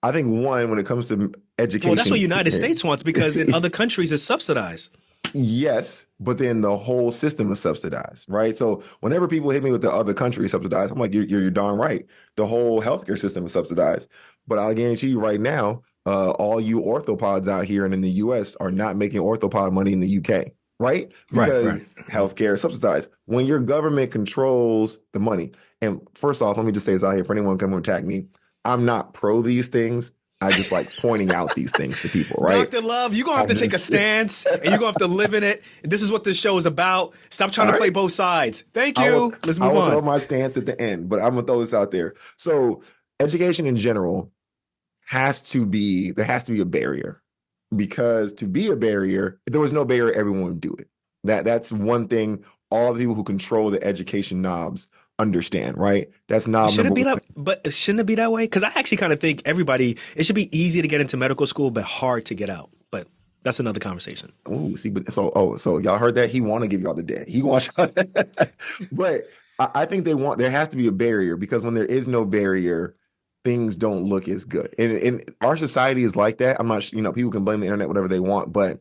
I think one, when it comes to Well, that's what education, United States wants, because in other countries it's subsidized. yes, but then the whole system is subsidized, right? So whenever people hit me with the other country is subsidized, I'm like, you're darn right. The whole healthcare system is subsidized. But I'll guarantee you right now, all you orthopods out here and in the US are not making orthopod money in the UK, right? Right, Because right. healthcare is subsidized. When your government controls the money, and first off, let me just say this out here for anyone coming to attack me. I'm not pro these things. I just like pointing out these things to people, right? Dr. Love, you're going to I have to take a just, stance and you're going to have to live in it. This is what this show is about. Stop trying all to play right. both sides. Thank I will you. Let's I move will throw on. my stance at the end, but I'm gonna throw this out there. So education in general there has to be a barrier, because to be a barrier, if there was no barrier, everyone would do it. That's one thing all the people who control the education knobs understand, right? That's knob Should number it be one. that? But shouldn't it be that way? Because I actually kind of think it should be easy to get into medical school, but hard to get out. But that's another conversation. Oh, see, but so y'all heard that? He want to give y'all the debt. He wants y'all but I think there has to be a barrier, because when there is no barrier, things don't look as good. And our society is like that. I'm not, people can blame the internet, whatever they want, but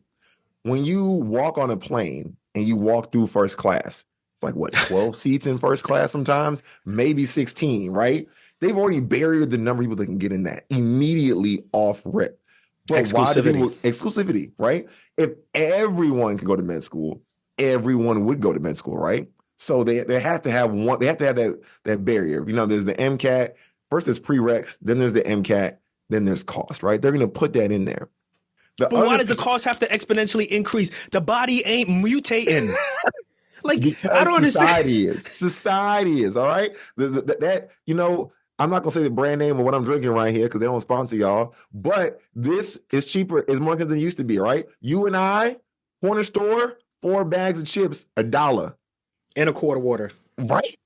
when you walk on a plane and you walk through first class, it's like what, 12 seats in first class sometimes, maybe 16, right? They've already barriered the number of people that can get in that immediately off rip. But why do Exclusivity. people exclusivity, right? If everyone could go to med school, everyone would go to med school, right? So they have to have one, they have to have that barrier. There's the MCAT, first there's prereqs, then there's the MCAT, then there's cost, right? They're gonna put that in there. The But why other does the cost have to exponentially increase? The body ain't mutating. Like, I because don't understand. society is all right. I'm not gonna say the brand name of what I'm drinking right here because they don't sponsor y'all, but this is cheaper, is more than it used to be, right? You and I, corner store, 4 bags of chips, $1, And a quart of water. right?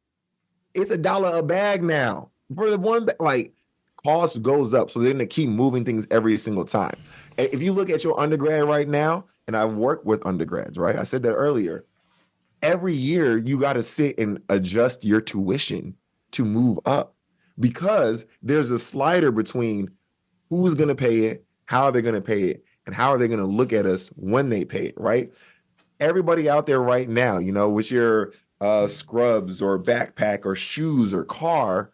It's $1 a bag now for the one like cost goes up, so they're gonna keep moving things every single time. And if you look at your undergrad right now, and I work with undergrads, right? I said that earlier. Every year you got to sit and adjust your tuition to move up, because there's a slider between who's going to pay it, how they're going to pay it, and how are they going to look at us when they pay it, right? Everybody out there right now, with your scrubs or backpack or shoes or car,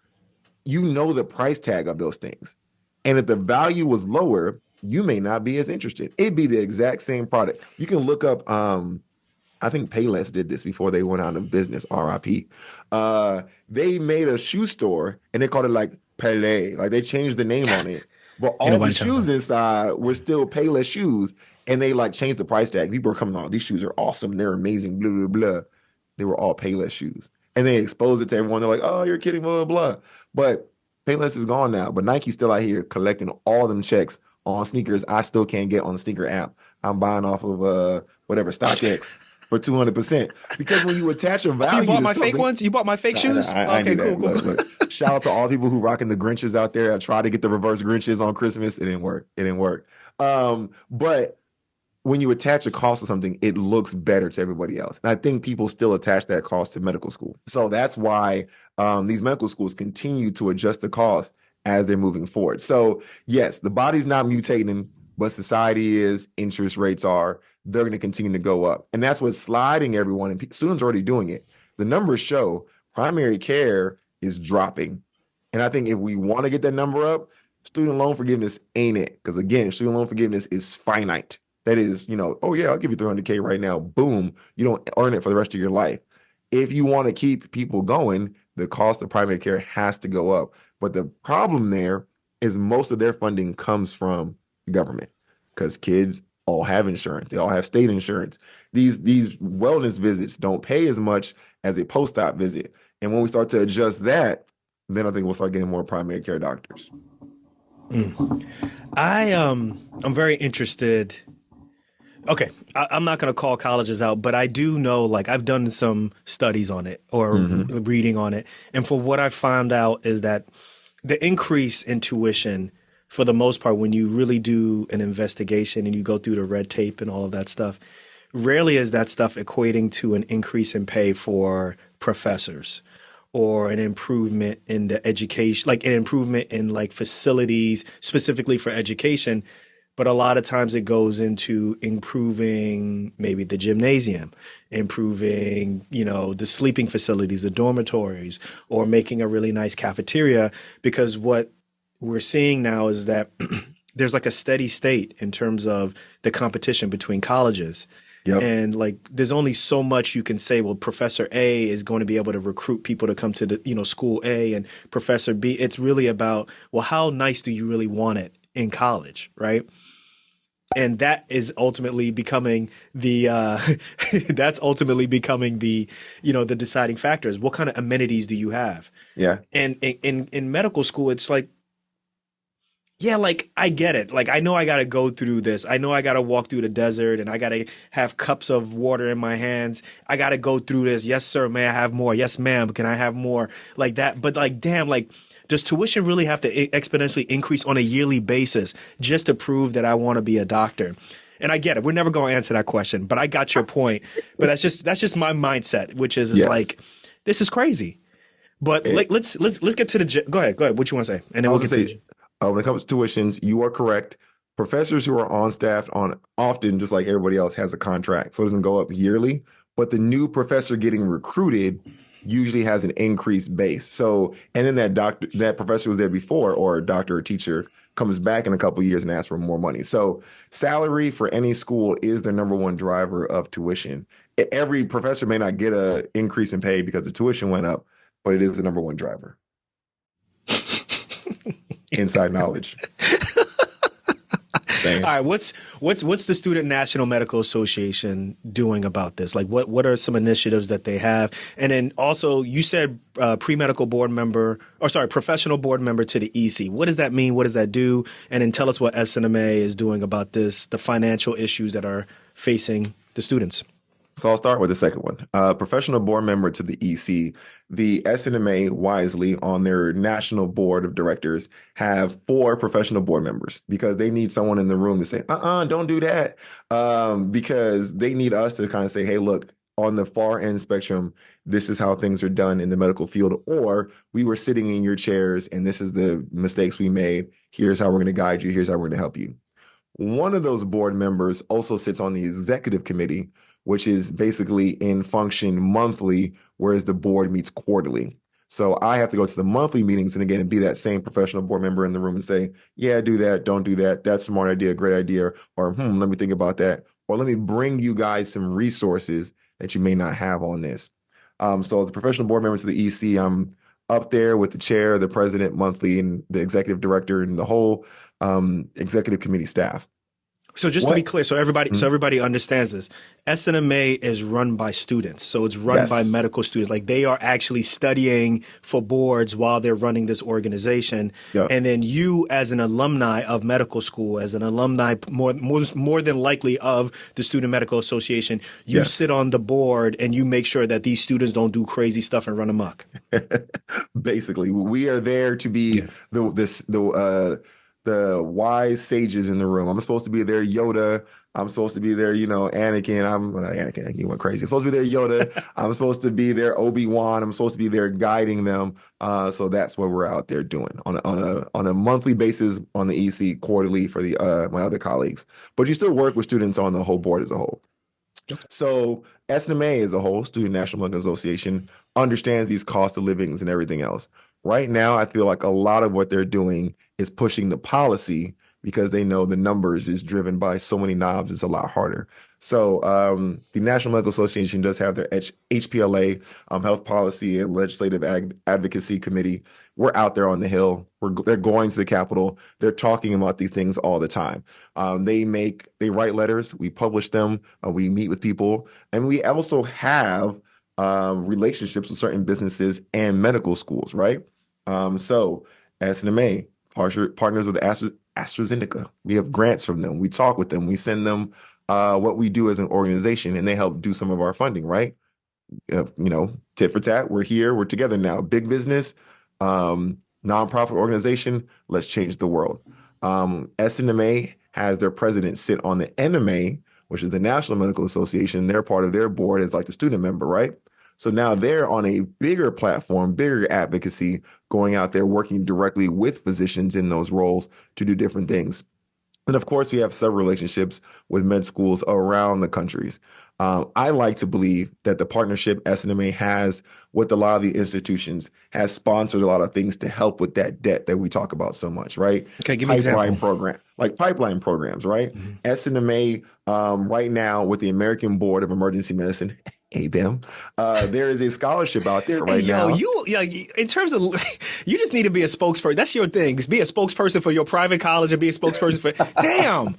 the price tag of those things. And if the value was lower, you may not be as interested. It'd be the exact same product. You can look up I think Payless did this before they went out of business, RIP. They made a shoe store and they called it like Pele. Like they changed the name on it. But Ain't all the nobody trying shoes to. inside were still Payless shoes. And they like changed the price tag. People were coming on, these shoes are awesome. They're amazing, blah, blah, blah. They were all Payless shoes. And they exposed it to everyone. They're like, oh, you're kidding, blah, blah, blah. But Payless is gone now. But Nike's still out here collecting all them checks on sneakers I still can't get on the sneaker app. I'm buying off of whatever, StockX for 200%. Because when you attach a You value bought to my fake something, ones? You bought my fake shoes? I knew Okay, cool, that. cool. Look, shout out to all people who rocking the Grinches out there. I tried to get the reverse Grinches on Christmas. It didn't work. It didn't work. But when you attach a cost to something, it looks better to everybody else. And I think people still attach that cost to medical school. So that's why these medical schools continue to adjust the cost as they're moving forward. So yes, the body's not mutating, but society is, interest rates are, they're going to continue to go up. And that's what's sliding everyone. And students are already doing it. The numbers show primary care is dropping. And I think if we want to get that number up, student loan forgiveness ain't it. Because again, student loan forgiveness is finite. That is, oh yeah, I'll give you $300K right now. Boom. You don't earn it for the rest of your life. If you want to keep people going, the cost of primary care has to go up. But the problem there is most of their funding comes from the government, because kids all have insurance. They all have state insurance. These wellness visits don't pay as much as a post-op visit. And when we start to adjust that, then I think we'll start getting more primary care doctors. I'm very interested. Okay, I'm not going to call colleges out, but I do know, like, I've done some studies on it or reading on it. And for what I found out is that the increase in tuition, for the most part, when you really do an investigation and you go through the red tape and all of that stuff, rarely is that stuff equating to an increase in pay for professors or an improvement in the education, like an improvement in like facilities specifically for education. But a lot of times it goes into improving maybe the gymnasium, improving, the sleeping facilities, the dormitories, or making a really nice cafeteria. Because what we're seeing now is that there's like a steady state in terms of the competition between colleges. Yep. And like, there's only so much you can say. Well, Professor A is going to be able to recruit people to come to the, school A, and Professor B. It's really about, well, how nice do you really want it? in college, right? And that is ultimately becoming the that's ultimately becoming the the deciding factors. What kind of amenities do you have? Yeah. And in medical school, it's like, yeah, like I get it. Like I know I got to go through this. I know I got to walk through the desert and I got to have cups of water in my hands. I got to go through this. Yes, sir. May I have more? Yes, ma'am. Can I have more? Like that. But like, damn, like, does tuition really have to exponentially increase on a yearly basis just to prove that I want to be a doctor? And I get it. We're never going to answer that question, but I got your point. But that's just my mindset, which is Yes. like, this is crazy. But like, It, let's get to the go ahead, go ahead. What you want to say, and then I we'll was get gonna to say, the. when it comes to tuitions, you are correct. Professors who are on staff on often, just like everybody else, has a contract, so it doesn't go up yearly. But the new professor getting recruited usually has an increased base. So, and then that professor who was there before, or doctor or teacher, comes back in a couple of years and asks for more money. So, salary for any school is the number one driver of tuition. Every professor may not get a increase in pay because the tuition went up, but it is the number one driver. Inside knowledge. All Saying. right, what's the Student National Medical Association doing about this? Like, what are some initiatives that they have? And then also, you said pre-medical board member, or sorry, professional board member to the EC. What does that mean? What does that do? And then tell us what SNMA is doing about this, the financial issues that are facing the students. So I'll start with the second one. Professional board member to the EC. The SNMA wisely on their national board of directors have four professional board members because they need someone in the room to say, don't do that. Because they need us to kind of say, hey, look, on the far end spectrum, this is how things are done in the medical field, or we were sitting in your chairs and this is the mistakes we made. Here's how we're going to guide you. Here's how we're going to help you. One of those board members also sits on the executive committee, which is basically in function monthly, whereas the board meets quarterly. So I have to go to the monthly meetings and again be that same professional board member in the room and say, yeah, do that, don't do that. That's a smart idea, great idea. Or let me think about that. Or let me bring you guys some resources that you may not have on this. So as a professional board member to the EC, I'm up there with the chair, the president monthly, and the executive director and the whole executive committee staff. So just to be What? clear, so everybody Mhm. understands this. SNMA is run by students, so it's run by Yes. medical students. Like they are actually studying for boards while they're running this organization. Yeah. And then you, as an alumni of medical school, as an alumni more than likely of the Student Medical Association, you sit Yes. on the board and you make sure that these students don't do crazy stuff and run amok. Basically, we are there to be Yeah. the wise sages in the room. I'm supposed to be their Yoda. I'm supposed to be their, Anakin. I'm well, not Anakin. He went crazy. I'm supposed to be their Yoda. I'm supposed to be their Obi-Wan. I'm supposed to be there guiding them. So that's what we're out there doing on a monthly basis on the EC, quarterly for the my other colleagues. But you still work with students on the whole board as a whole. So SNMA as a whole, Student National Medical Association, understands these cost of livings and everything else. Right now, I feel like a lot of what they're doing is pushing the policy because they know the numbers is driven by so many knobs. It's a lot harder. So the National Medical Association does have their HPLA, Health Policy and Legislative Advocacy Committee. We're out there on the Hill. They're going to the Capitol. They're talking about these things all the time. They write letters. We publish them. We meet with people, and we also have relationships with certain businesses and medical schools, right? So SNMA partners with AstraZeneca. We have grants from them. We talk with them. We send them what we do as an organization, and they help do some of our funding, right? Tit for tat. We're here. We're together now. Big business, nonprofit organization. Let's change the world. SNMA has their president sit on the NMA, which is the National Medical Association. They're part of their board as like the student member, right? So now they're on a bigger platform, bigger advocacy, going out there working directly with physicians in those roles to do different things. And of course, we have several relationships with med schools around the countries. I like to believe that the partnership SNMA has with a lot of the institutions has sponsored a lot of things to help with that debt that we talk about so much, right? Okay, give me an example. Pipeline programs, right? Mhm. SNMA right now with the American Board of Emergency Medicine ABIM. There is a scholarship out there Hey, right yo, now. in terms of, you just need to be a spokesperson. That's your thing. Just be a spokesperson for your private college and be a spokesperson for, damn.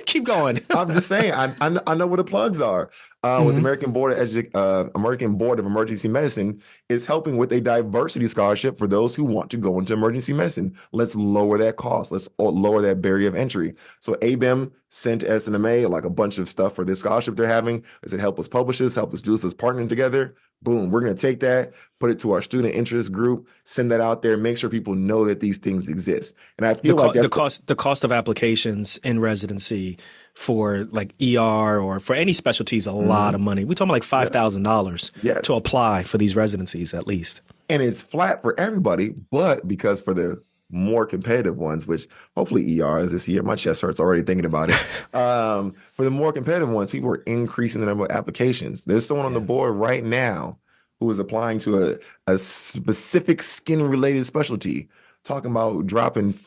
Keep going. I'm just saying, I know what the plugs are. With the Mhm. American Board of Emergency Medicine is helping with a diversity scholarship for those who want to go into emergency medicine. Let's lower that cost. Let's lower that barrier of entry. So ABIM sent SNMA like a bunch of stuff for this scholarship they're having. They said, help us publish this, help us do this, let's partnering together. Boom, we're going to take that, put it to our student interest group, send that out there, make sure people know that these things exist. And I feel like The cost of applications in residency for like ER or for any specialty is a lot of money. We're talking about like $5,000 Yes. to apply for these residencies at least. And it's flat for everybody, but because for the more competitive ones, which hopefully ER is this year, my chest hurts already thinking about it. For the more competitive ones, people are increasing the number of applications. There's someone on the board right now who is applying to a specific skin related specialty, talking about dropping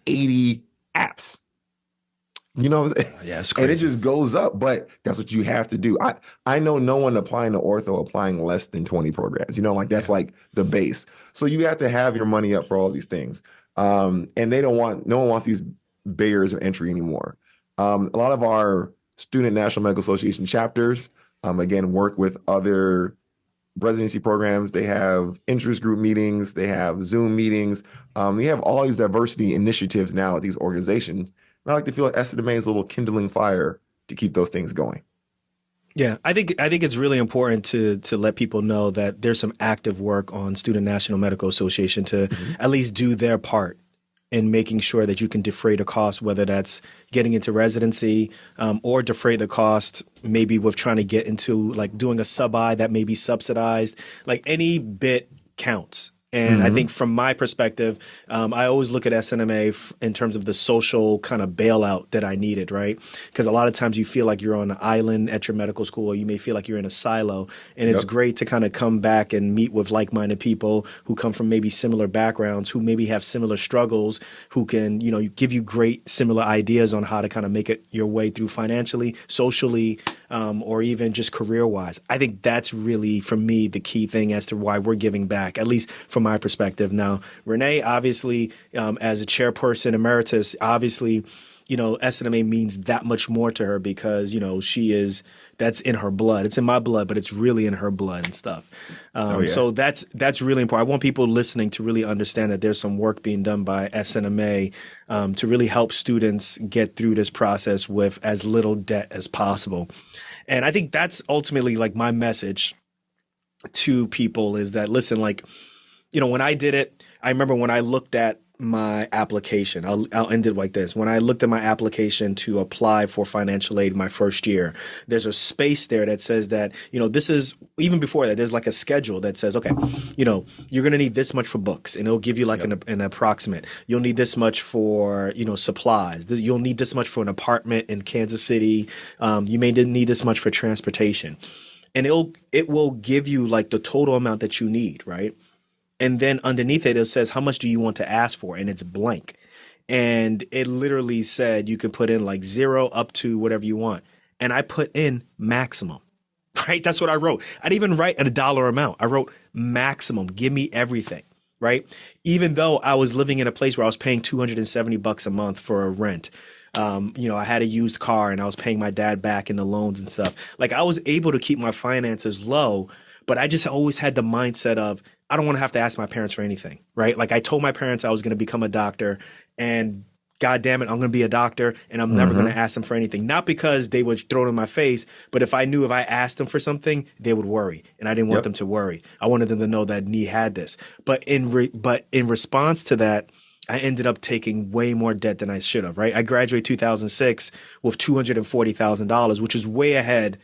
80 apps. You know, Yeah, it's and it crazy. just goes up, but that's what you have to do. I know no one applying to ortho applying less than 20 programs. You know, like that's like the base. So you have to have your money up for all these things. And no one wants these barriers of entry anymore. A lot of our Student National Medical Association chapters, again, work with other residency programs. They have interest group meetings. They have Zoom meetings. They have all these diversity initiatives now at these organizations. And I like to feel like SNMA is a little kindling fire to keep those things going. Yeah, I think it's really important to let people know that there's some active work on Student National Medical Association to at least do their part in making sure that you can defray the cost, whether that's getting into residency or defray the cost maybe with trying to get into like doing a sub-I that may be subsidized. Like any bit counts. And I think from my perspective, I always look at SNMA in terms of the social kind of bailout that I needed, right? Because a lot of times you feel like you're on an island at your medical school, or you may feel like you're in a silo. And it's great to kind of come back and meet with like-minded people who come from maybe similar backgrounds, who maybe have similar struggles, who can, give you great similar ideas on how to kind of make it your way through financially, socially, or even just career-wise. I think that's really, for me, the key thing as to why we're giving back, at least from my perspective. Now, Renee, obviously, as a chairperson emeritus, obviously, SNMA means that much more to her because, that's in her blood. It's in my blood, but it's really in her blood and stuff. So that's really important. I want people listening to really understand that there's some work being done by SNMA to really help students get through this process with as little debt as possible. And I think that's ultimately like my message to people is that, listen, like, when I did it, I remember when I looked at my application, I'll end it like this. When I looked at my application to apply for financial aid my first year, there's a space there that says that, this is, even before that, there's like a schedule that says, okay, you're going to need this much for books, and it'll give you like an approximate. You'll need this much for, supplies. You'll need this much for an apartment in Kansas City. You may need this much for transportation. And it will give you like the total amount that you need, right? And then underneath it says, how much do you want to ask for? And it's blank. And it literally said you could put in like 0 up to whatever you want. And I put in maximum, right? That's what I wrote. I didn't even write a dollar amount. I wrote maximum. Give me everything, right? Even though I was living in a place where I was paying $270 a month for a rent. I had a used car and I was paying my dad back in the loans and stuff. Like I was able to keep my finances low, but I just always had the mindset of, I don't want to have to ask my parents for anything, right? Like I told my parents I was going to become a doctor, and God damn it, I'm going to be a doctor, and I'm never going to ask them for anything. Not because they would throw it in my face, but if I knew if I asked them for something, they would worry, and I didn't want them to worry. I wanted them to know that Nee had this. But in response to that, I ended up taking way more debt than I should have, right? I graduated 2006 with $240,000, which is way ahead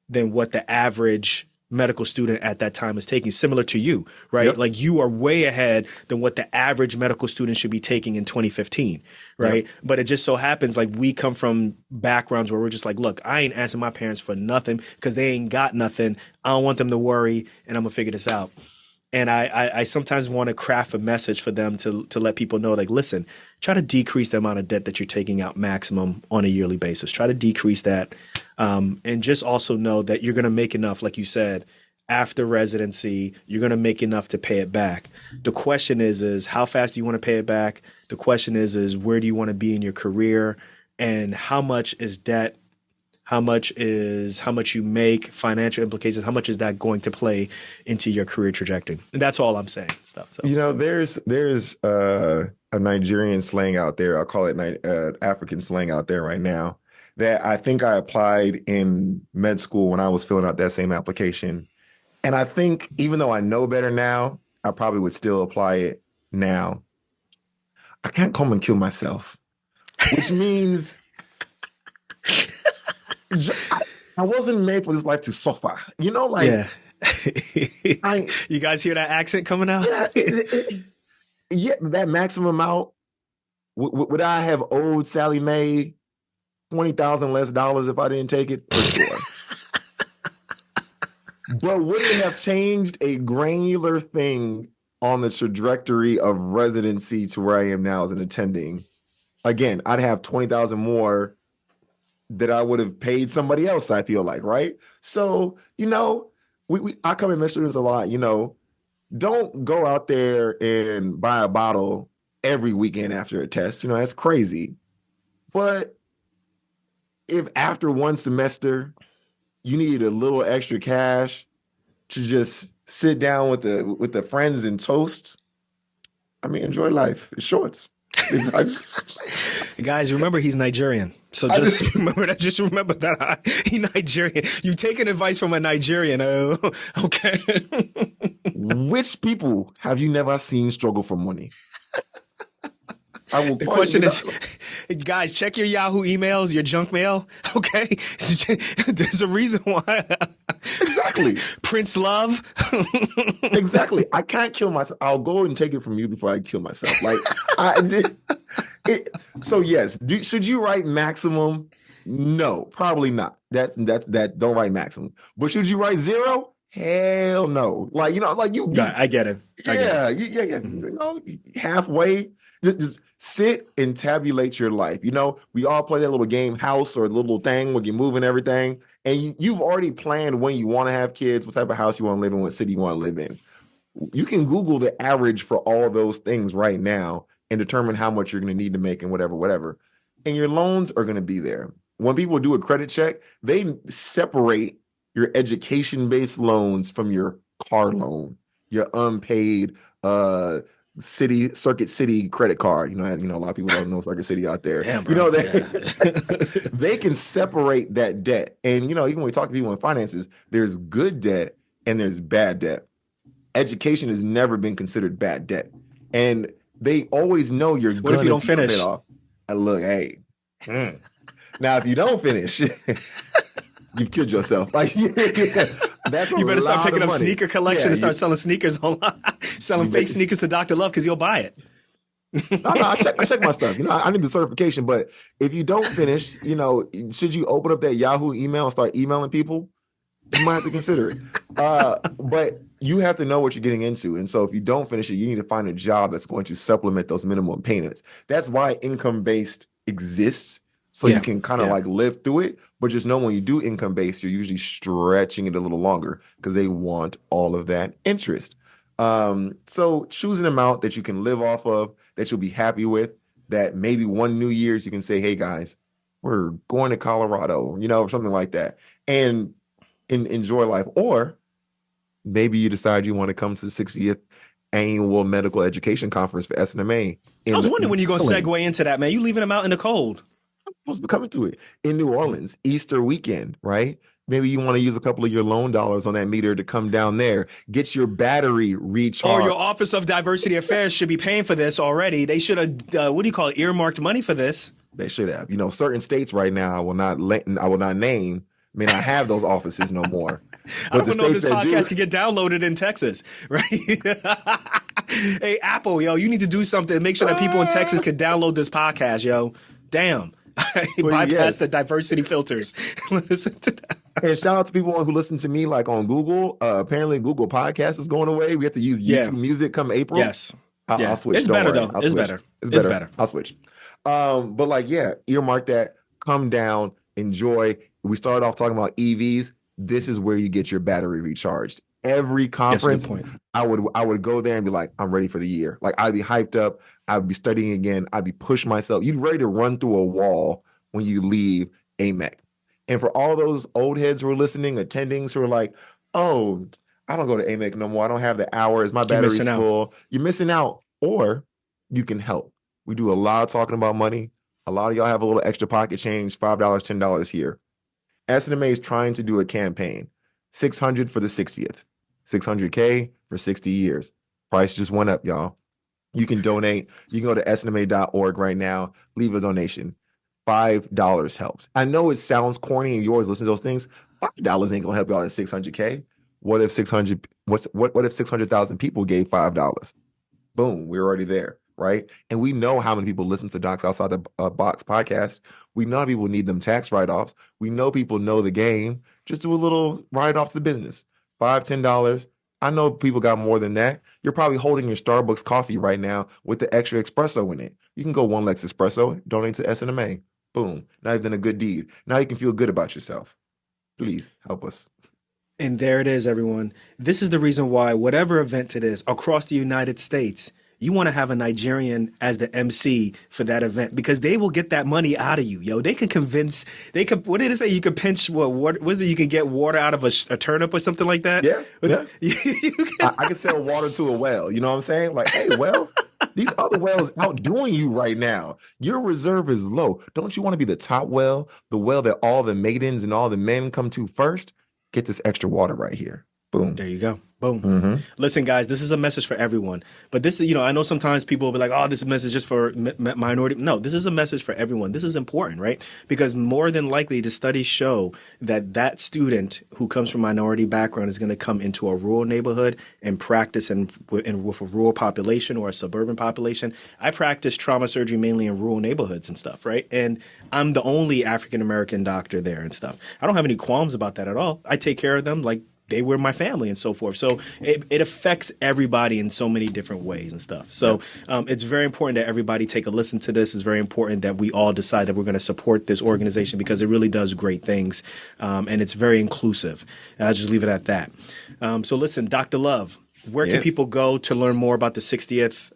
than what the average medical student at that time is taking, similar to you, right? Like you are way ahead than what the average medical student should be taking in 2015, right? But it just so happens like we come from backgrounds where we're just like, look, I ain't asking my parents for nothing because they ain't got nothing. I don't want them to worry, and I'm gonna figure this out. And I sometimes want to craft a message for them to let people know, like, listen, try to decrease the amount of debt that you're taking out maximum on a yearly basis. Try to decrease that. And just also know that you're going to make enough, like you said, after residency, you're going to make enough to pay it back. The question is how fast do you want to pay it back? The question is where do you want to be in your career, and how much is debt? How much you make, financial implications? How much is that going to play into your career trajectory? And that's all I'm saying. Stuff. So. There's a Nigerian slang out there. I'll call it African slang out there right now that I think I applied in med school when I was filling out that same application. And I think even though I know better now, I probably would still apply it now. I can't come and kill myself, which means I wasn't made for this life to suffer. Yeah. You guys hear that accent coming out? Yeah, that maximum amount. Would I have owed Sally Mae $20,000 less if I didn't take it? For sure. But would it have changed a granular thing on the trajectory of residency to where I am now as an attending? Again, I'd have 20,000 more that I would have paid somebody else, I feel like, right? So, I come in med students a lot, don't go out there and buy a bottle every weekend after a test. That's crazy. But if after one semester you need a little extra cash to just sit down with the friends and toast, enjoy life. It's short. Guys, remember he's Nigerian. So just remember that he's Nigerian. You taking advice from a Nigerian, okay? Which people have you never seen struggle for money? The question is, guys, check your Yahoo emails, your junk mail, okay? There's a reason why. Exactly. Prince Love. Exactly. I can't kill myself. I'll go and take it from you before I kill myself. Like, so yes, should you write maximum? No, probably not. That don't write maximum. But should you write zero? Hell no. Like, you I get it. Yeah. Halfway. Just sit and tabulate your life. We all play that little game house or little thing where you're moving everything. And you've already planned when you want to have kids, what type of house you want to live in, what city you want to live in. You can Google the average for all those things right now and determine how much you're going to need to make and whatever. And your loans are going to be there. When people do a credit check, they separate your education-based loans from your car loan, your unpaid Circuit City credit card. A lot of people don't know Circuit City out there. Damn, bro. They can separate that debt. And even when we talk to people in finances, there's good debt and there's bad debt. Education has never been considered bad debt. And they always know you're good. What if you don't finish? Look, hey. Now if you don't finish, you've killed yourself. Like that's you better start picking up money. Sneaker collection and start selling sneakers online, selling fake sneakers to Dr. Love because he'll buy it. No, I check my stuff. I need the certification. But if you don't finish, should you open up that Yahoo email and start emailing people? You might have to consider it. But you have to know what you're getting into. And so if you don't finish it, you need to find a job that's going to supplement those minimum payments. That's why income-based exists. So you can kind of like live through it, but just know when you do income-based, you're usually stretching it a little longer because they want all of that interest. So choose an amount that you can live off of, that you'll be happy with, that maybe one New Year's you can say, hey guys, we're going to Colorado, or something like that, and enjoy life. Or maybe you decide you want to come to the 60th annual medical education conference for SNMA. I was wondering when you're going to segue into that, man. You leaving them out in the cold. I'm supposed to be coming to it in New Orleans, Easter weekend, right? Maybe you want to use a couple of your loan dollars on that meter to come down there, get your battery recharged. Or your Office of Diversity Affairs should be paying for this already. They should have, earmarked money for this. They should have. Certain states right now I will not name, may not have those offices no more. I don't know if this podcast can get downloaded in Texas, right? Hey, Apple, you need to do something to make sure that people in Texas can download this podcast, Damn. Bypass the diversity filters. Listen to that. And shout out to people who listen to me like on Google. Apparently, Google Podcast is going away. We have to use Yeah. YouTube Music come April. Yes. I'll Yeah. switch. It's Don't better worry. though. I'll It's switch. better. It's It's better. better. I'll switch. But like, yeah, earmark that. Come down. Enjoy. We started off talking about EVs. This is where you get your battery recharged. Every That's a good conference, point. I would go there and be like, I'm ready for the year. Like I'd be hyped up. I'd be studying again. I'd be pushing myself. You'd ready to run through a wall when you leave AMEC. And for all those old heads who are listening, attendings who are like, oh, I don't go to AMEC no more. I don't have the hours. My You're missing battery's out. full. You're missing out. Or you can help. We do a lot of talking about money. A lot of y'all have a little extra pocket change, $5, $10 here. SNMA is trying to do a campaign. 600 for the 60th. 600K for 60 years. Price just went up, y'all. You can donate. You can go to snma.org right now. Leave a donation. $5 helps. I know it sounds corny and yours listen to those things. $5 ain't gonna help y'all at 600K. What if 600,000 people gave $5? Boom, we're already there, right? And we know how many people listen to Docs Outside the Box podcast. We know people need them tax write-offs. We know people know the game. Just do a little write-offs to business. $5, $10. I know people got more than that. You're probably holding your Starbucks coffee right now with the extra espresso in it. You can go one Lex Espresso, donate to SNMA. Boom. Now you've done a good deed. Now you can feel good about yourself. Please help us. And there it is, everyone. This is the reason why, whatever event it is across the United States, you want to have a Nigerian as the MC for that event because they will get that money out of you, yo. They could convince, what did it say? You could pinch, what is it? You can get water out of a turnip or something like that? Yeah, yeah. I can sell water to a well. You know what I'm saying? Like, hey, well, these other wells outdoing you right now. Your reserve is low. Don't you want to be the top well, the well that all the maidens and all the men come to first? Get this extra water right here. Boom. There you go. Boom. Mm-hmm. Listen, guys, this is a message for everyone. But this is, I know sometimes people will be like, oh, this message is just for minority. No, this is a message for everyone. This is important, right? Because more than likely, the studies show that that student who comes from minority background is going to come into a rural neighborhood and practice with a rural population or a suburban population. I practice trauma surgery mainly in rural neighborhoods and stuff, right? And I'm the only African-American doctor there and stuff. I don't have any qualms about that at all. I take care of them like they were my family and so forth. So it affects everybody in so many different ways and stuff. So it's very important that everybody take a listen to this. It's very important that we all decide that we're going to support this organization because it really does great things. And it's very inclusive. I'll just leave it at that. So listen, Dr. Love, where can people go to learn more about the 60th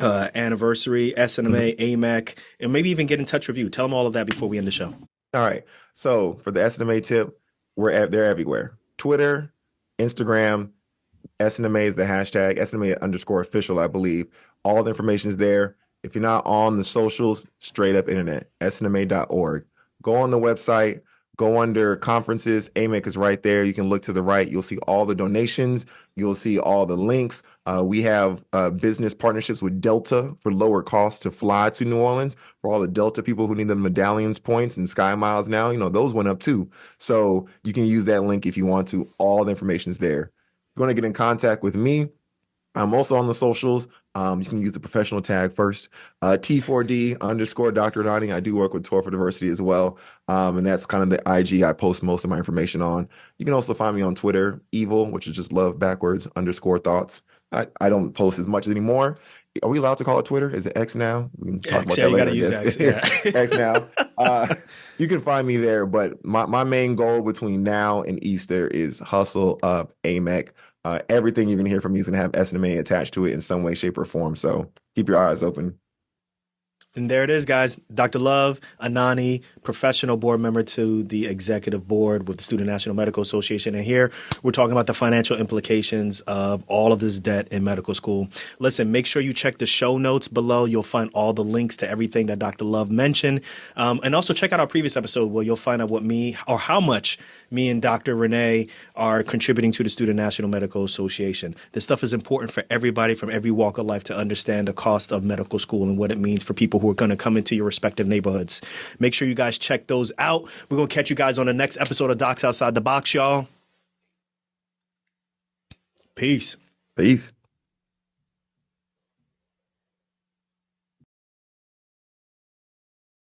anniversary, SNMA, AMEC, and maybe even get in touch with you? Tell them all of that before we end the show. All right. So for the SNMA tip, they're everywhere. Twitter, Instagram, SNMA is the hashtag, SNMA_official, I believe. All the information is there. If you're not on the socials, straight up internet, snma.org. Go on the website, go under conferences. AMEC is right there. You can look to the right. You'll see all the donations. You'll see all the links. We have business partnerships with Delta for lower costs to fly to New Orleans. For all the Delta people who need the medallions points and Sky Miles now, those went up too. So you can use that link if you want to. All the information is there. If you want to get in contact with me, I'm also on the socials. You can use the professional tag first. T4D _ Dr. Anani. I do work with Tour for Diversity as well. And that's kind of the IG I post most of my information on. You can also find me on Twitter, evil, which is just love backwards _ thoughts. I don't post as much anymore. Are we allowed to call it Twitter? Is it X now? We can talk about that later. You gotta use X. Yeah. X now. You can find me there, but my main goal between now and Easter is hustle up AMEC. Everything you're going to hear from me is going to have SNMA attached to it in some way, shape, or form. So keep your eyes open. And there it is, guys. Dr. Love, Anani, professional board member to the executive board with the Student National Medical Association. And here we're talking about the financial implications of all of this debt in medical school. Listen, make sure you check the show notes below. You'll find all the links to everything that Dr. Love mentioned. And also check out our previous episode where you'll find out how much me and Dr. Renee are contributing to the Student National Medical Association. This stuff is important for everybody from every walk of life to understand the cost of medical school and what it means for people who are going to come into your respective neighborhoods. Make sure you guys check those out. We're going to catch you guys on the next episode of Docs Outside the Box, y'all. Peace. Peace.